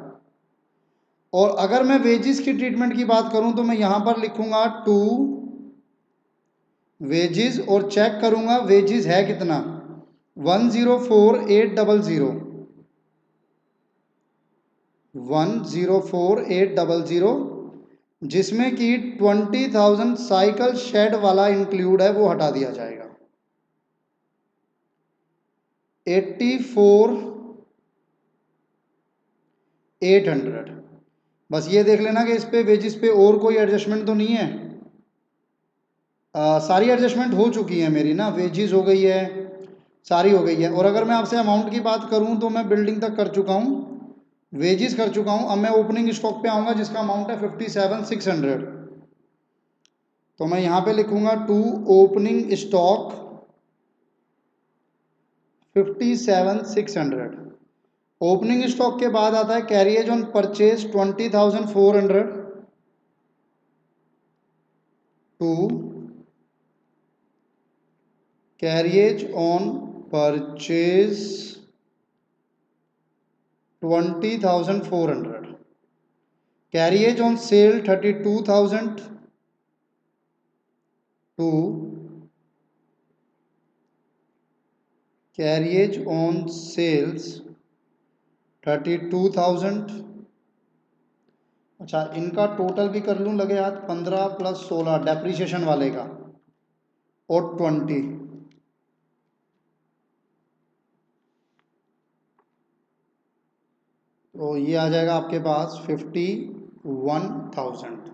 और अगर मैं वेजिस की ट्रीटमेंट की बात करूं तो मैं यहां पर लिखूंगा टू वेजिस और चेक करूंगा वेजिस है कितना, 104,800, 104,800, जिसमें कि 20,000 साइकिल शेड वाला इंक्लूड है, वो हटा दिया जाएगा। 84,800। बस ये देख लेना कि इस पे वेजिस पे और कोई एडजस्टमेंट तो नहीं है। सारी एडजस्टमेंट हो चुकी है मेरी ना, वेजिस हो गई है, सारी हो गई है। और अगर मैं आपसे अमाउंट की बात करूं तो मैं बिल्डिंग तक कर चुका हूं, वेजिस कर चुका हूं। अब मैं ओपनिंग स्टॉक पे आऊंगा जिसका अमाउंट है 57,600। तो मैं यहां पे लिखूंगा to opening stock 57,600। Opening stock के बाद आता है carriage on purchase 20,400 to carriage on purchase 20,400, carriage on sale 32,000 to carriage on sales 32,000। अच्छा, इनका टोटल भी कर लूँ लगे हाथ, 15 + 16 डेप्रीशिएशन वाले का और 20, तो ये आ जाएगा आपके पास 51,000।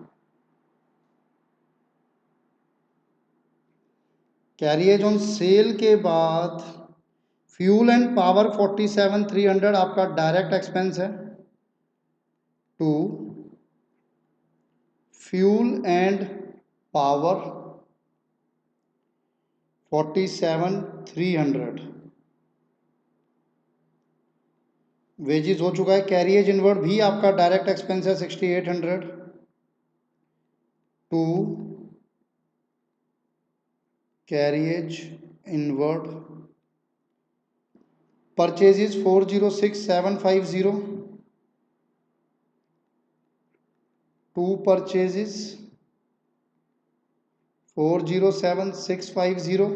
कैरिएज ऑन सेल के बाद फ्यूल एंड पावर 47,300 आपका डायरेक्ट एक्सपेंस है to fuel and power 47,300। Wages हो चुका है। कैरिएज इनवर्ड भी आपका डायरेक्ट एक्सपेंस है 6,800 to carriage inward purchases 406,750 to purchases 407,650,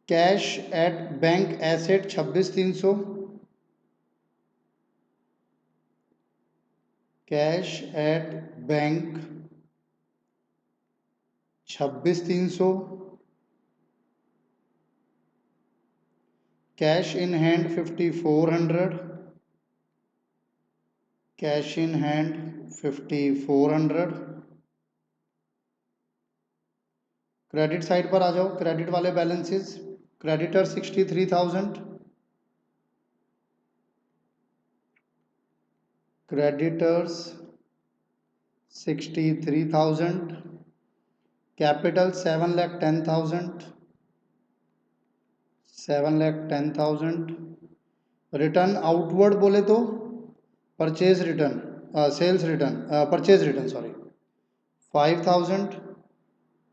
cash at bank asset 26,300, cash at bank 26,300, cash in hand 5,400, cash in hand 5,400। Credit side पर आ जाओ, क्रेडिट वाले balances, creditor 63,000, creditors 63,000, capital 7,10,000, 7,10,000। Return outward बोले तो purchase return, sales return, purchase return sorry 5,000,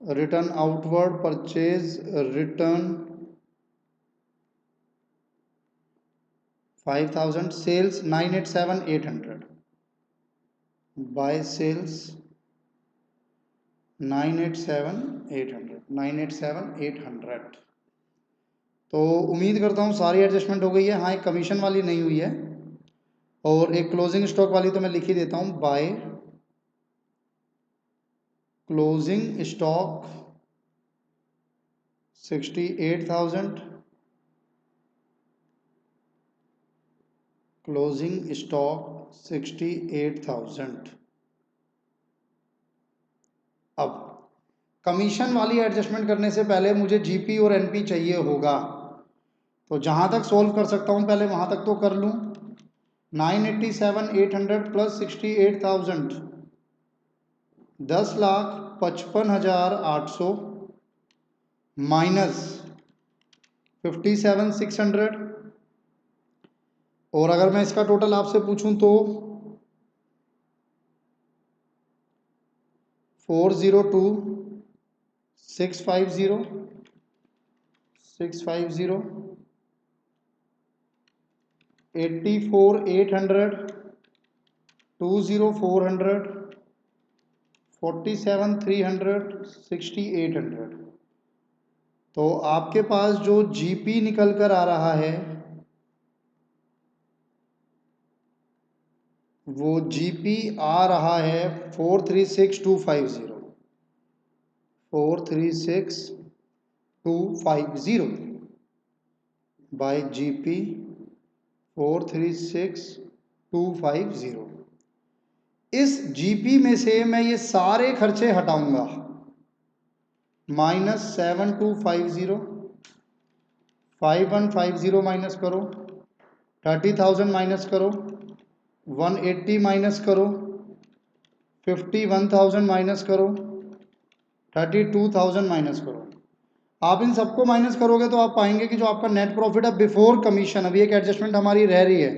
return outward purchase return 5,000, sales 987,800, by sales 987,800। तो उम्मीद करता हूँ सारी एडजस्टमेंट हो गई है। हाँ, एक कमीशन वाली नहीं हुई है और एक क्लोजिंग स्टॉक वाली तो मैं लिख ही देता हूँ, by closing stock 68,000, closing stock 68,000। अब कमीशन वाली एडजस्टमेंट करने से पहले मुझे जीपी और एनपी चाहिए होगा, तो जहाँ तक सोल्व कर सकता हूँ पहले वहाँ तक तो कर लूँ। 987,800 + 68,000 10,55,800 माइनस 57,600, और अगर मैं इसका टोटल आपसे पूछूं तो 402,650 84,800 20,400 47,300 6,800। तो आपके पास जो जीपी निकल कर आ रहा है वो जीपी आ रहा है 436,250, 436,250 बाय जीपी 436,250। इस जीपी में से मैं ये सारे खर्चे हटाऊंगा, -7,250, 5,150 माइनस करो, 30,000 माइनस करो, 180 माइनस करो, 51,000 माइनस करो, 32,000 माइनस करो। आप इन सबको माइनस करोगे तो आप पाएंगे कि जो आपका नेट प्रॉफिट है बिफोर कमीशन, अभी एक एडजस्टमेंट हमारी रह रही है,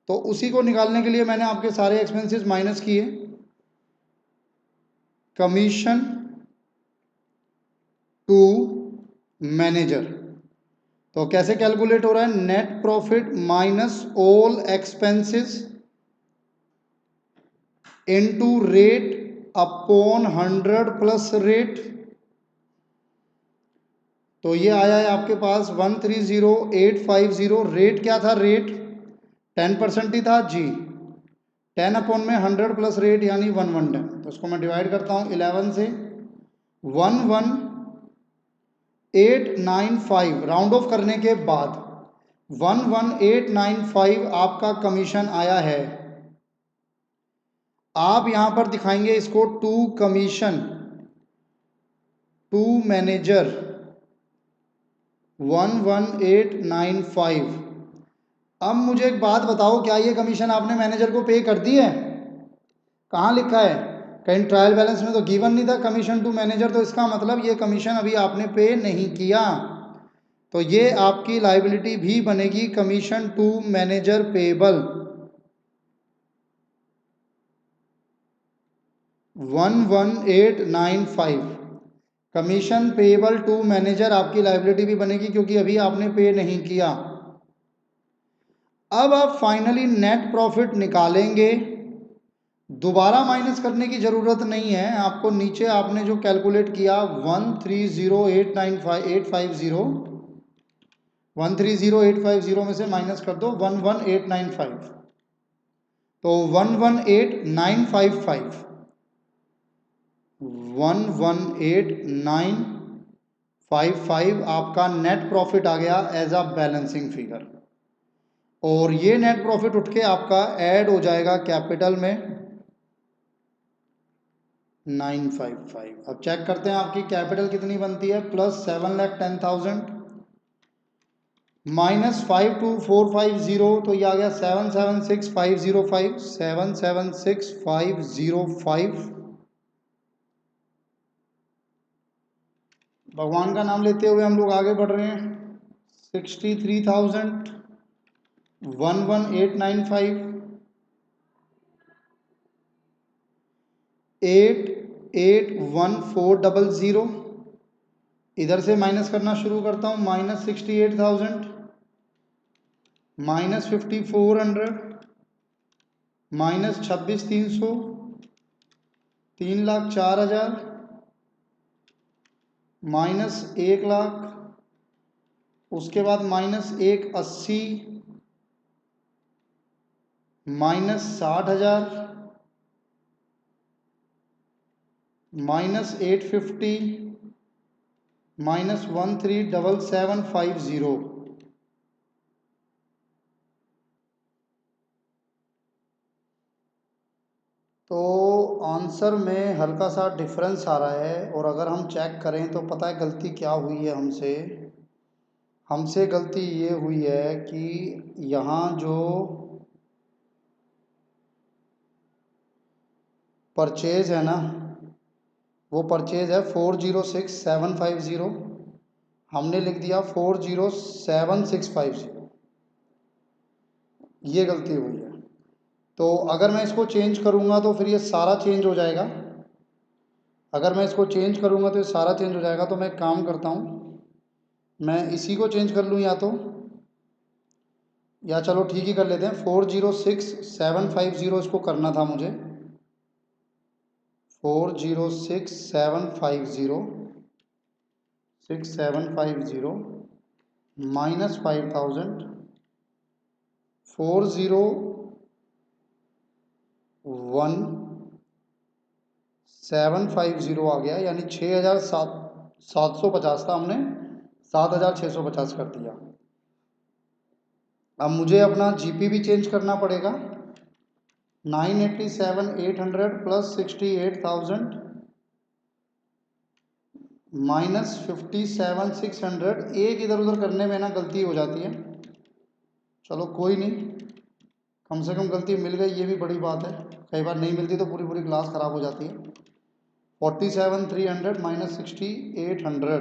तो उसी को निकालने के लिए मैंने आपके सारे एक्सपेंसेस माइनस किए। कमीशन टू मैनेजर, तो कैसे कैलकुलेट हो रहा है? Net profit minus all expenses into rate upon 100 plus rate. तो ये आया है आपके पास 130850। रेट क्या था? रेट 10% ही था जी। 10/100 प्लस रेट यानी 110। तो इसको मैं डिवाइड करता हूँ 11 से। 11895 राउंड ऑफ करने के बाद 11895 आपका कमीशन आया है। आप यहां पर दिखाएंगे इसको टू कमीशन टू मैनेजर 11895। अब मुझे एक बात बताओ, क्या ये कमीशन आपने मैनेजर को पे कर दी है? कहाँ लिखा है? कहीं ट्रायल बैलेंस में तो गिवन नहीं था कमीशन टू मैनेजर, तो इसका मतलब ये कमीशन अभी आपने पे नहीं किया। तो ये आपकी लायबिलिटी भी बनेगी commission to manager payable 11895। Commission payable to manager आपकी लायबिलिटी भी बनेगी क्योंकि अभी आपने पे नहीं किया। अब आप फाइनली नेट प्रॉफिट निकालेंगे। दोबारा माइनस करने की ज़रूरत नहीं है आपको। नीचे आपने जो कैलकुलेट किया 130,850 130,850 में से माइनस कर दो 11895, तो 118,955 118,955 आपका नेट प्रॉफिट आ गया एज अ बैलेंसिंग फिगर। और ये नेट प्रॉफिट उठ के आपका ऐड हो जाएगा कैपिटल में 955। अब चेक करते हैं आपकी कैपिटल कितनी बनती है। प्लस 7,10,000 माइनस 52450, तो ये आ गया 776,505 776,505। भगवान का नाम लेते हुए हम लोग आगे बढ़ रहे हैं। 63,000 11895 881400। इधर से माइनस करना शुरू करता हूँ। माइनस 68,000 माइनस 5400 माइनस 26,300 3,04,000 माइनस 1,00,000, उसके बाद माइनस 1,80 माइनस 60,000 माइनस 850 माइनस 137750। तो आंसर में हल्का सा डिफरेंस आ रहा है, और अगर हम चेक करें तो पता है गलती क्या हुई है हमसे। हमसे गलती ये हुई है कि यहाँ जो परचेज है ना, वो परचेज है 406750, हमने लिख दिया 407650। ये गलती हुई है। तो अगर मैं इसको चेंज करूँगा तो फिर ये सारा चेंज हो जाएगा। अगर मैं इसको चेंज करूँगा तो ये सारा चेंज हो जाएगा। तो मैं एक काम करता हूँ, मैं इसी को चेंज कर लूँ, या चलो ठीक ही कर लेते हैं। 406750 इसको करना था मुझे। 406750 6750 माइनस 5000 401,750 आ गया, यानी 6,750 था, हमने 7,650 कर दिया। अब मुझे अपना जीपी भी चेंज करना पड़ेगा। 987,800 प्लस 68,000 माइनस 57,600। एक इधर उधर करने में ना गलती हो जाती है, चलो कोई नहीं, कम से कम गलती मिल गई, ये भी बड़ी बात है। कई बार नहीं मिलती तो पूरी पूरी क्लास ख़राब हो जाती है। 47,300 माइनस 6,800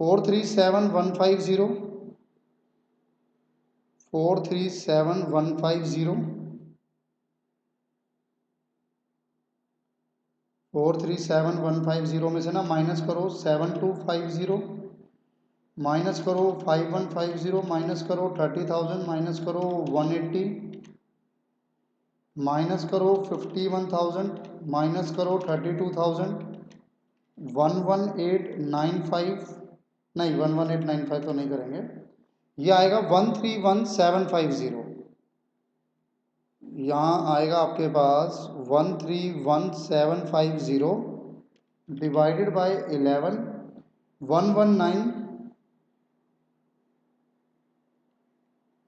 437150, 437150, 437150 में से ना माइनस करो 7250, माइनस करो 5150, माइनस करो 30,000, माइनस करो 180, माइनस करो 51,000, माइनस करो 32,000, 11895, नहीं 11895 तो नहीं करेंगे, ये आएगा 131750। यहाँ आएगा आपके पास 131750 डिवाइडेड बाय 11,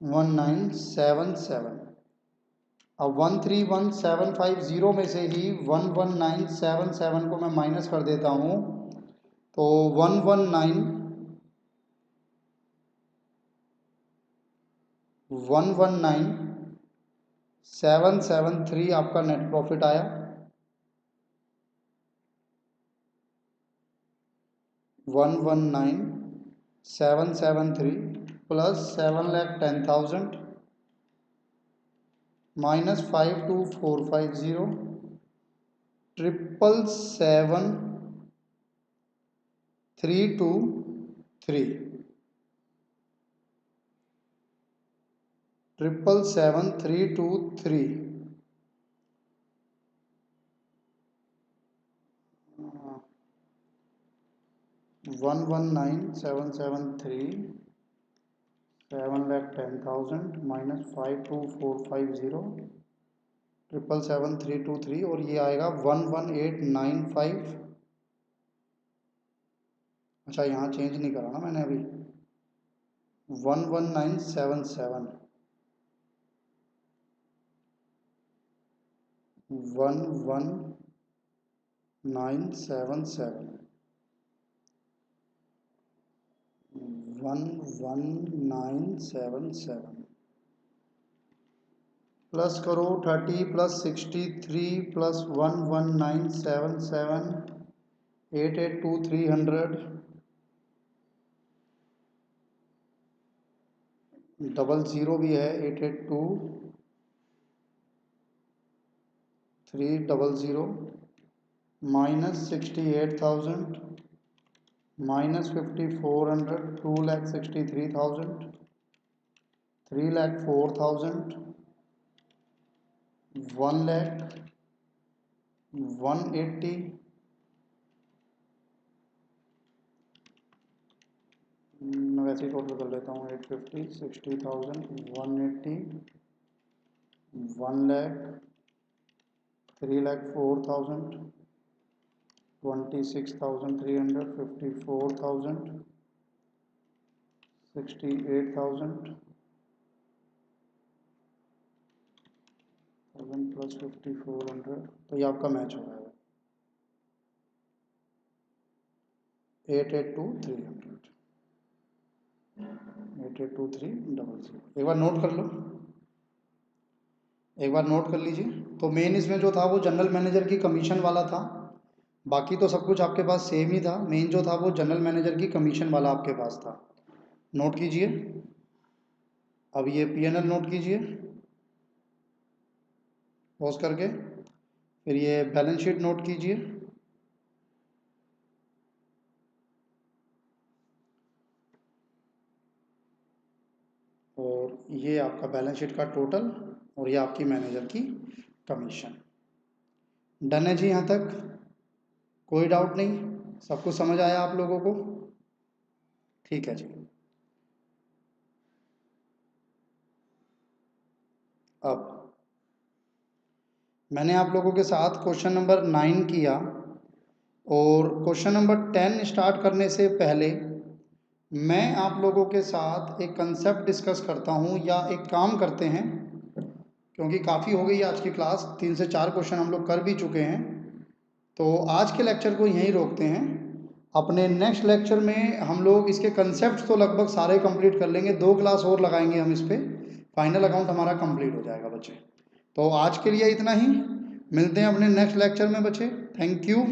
1977। अब 131750 में से ही 11977 को मैं माइनस कर देता हूँ, तो 119773 आपका नेट प्रॉफिट आया। 119773 प्लस 7,10,000 माइनस 52450, 777,323, 777,323, 119,773, 7,10,000 माइनस 52450, 777,323, और ये आएगा 11895। अच्छा यहाँ चेंज नहीं करा ना मैंने अभी, 11977, 11977, 11977 प्लस करो 30 प्लस 63 प्लस 11977, 882,300, 00 भी है, 882,300, माइनस 68,000, माइनस 5,400, 2,63,000, 3,04,000, 1,00,000, 180, मैं वैसे ही टोटल कर लेता हूँ, 850, 60,000, 180, 1,00,000, 3,04,000, 26,300, 54,000, 68,000 प्लस 5,400, तो ये आपका मैच हो रहा है 882,300, 882,300। एक बार नोट कर लो, एक बार नोट कर लीजिए। तो मेन इसमें जो था वो जनरल मैनेजर की कमीशन वाला था, बाकी तो सब कुछ आपके पास सेम ही था, मेन जो था वो जनरल मैनेजर की कमीशन वाला आपके पास था। नोट कीजिए, अब ये P&L नोट कीजिए पॉज करके, फिर ये बैलेंस शीट नोट कीजिए, और ये आपका बैलेंस शीट का टोटल, और ये आपकी मैनेजर की कमीशन। डन है जी, यहाँ तक कोई डाउट नहीं, सब कुछ समझ आया आप लोगों को? ठीक है जी। अब मैंने आप लोगों के साथ क्वेश्चन नंबर 9 किया, और क्वेश्चन नंबर 10 स्टार्ट करने से पहले मैं आप लोगों के साथ एक कंसेप्ट डिस्कस करता हूँ, या एक काम करते हैं, क्योंकि काफ़ी हो गई आज की क्लास, 3 से 4 क्वेश्चन हम लोग कर भी चुके हैं, तो आज के लेक्चर को यहीं रोकते हैं। अपने नेक्स्ट लेक्चर में हम लोग इसके कंसेप्ट तो लगभग सारे कंप्लीट कर लेंगे, 2 क्लास और लगाएंगे हम इस पर, फाइनल अकाउंट हमारा कंप्लीट हो जाएगा बच्चे। तो आज के लिए इतना ही, मिलते हैं अपने नेक्स्ट लेक्चर में बच्चे। Thank you.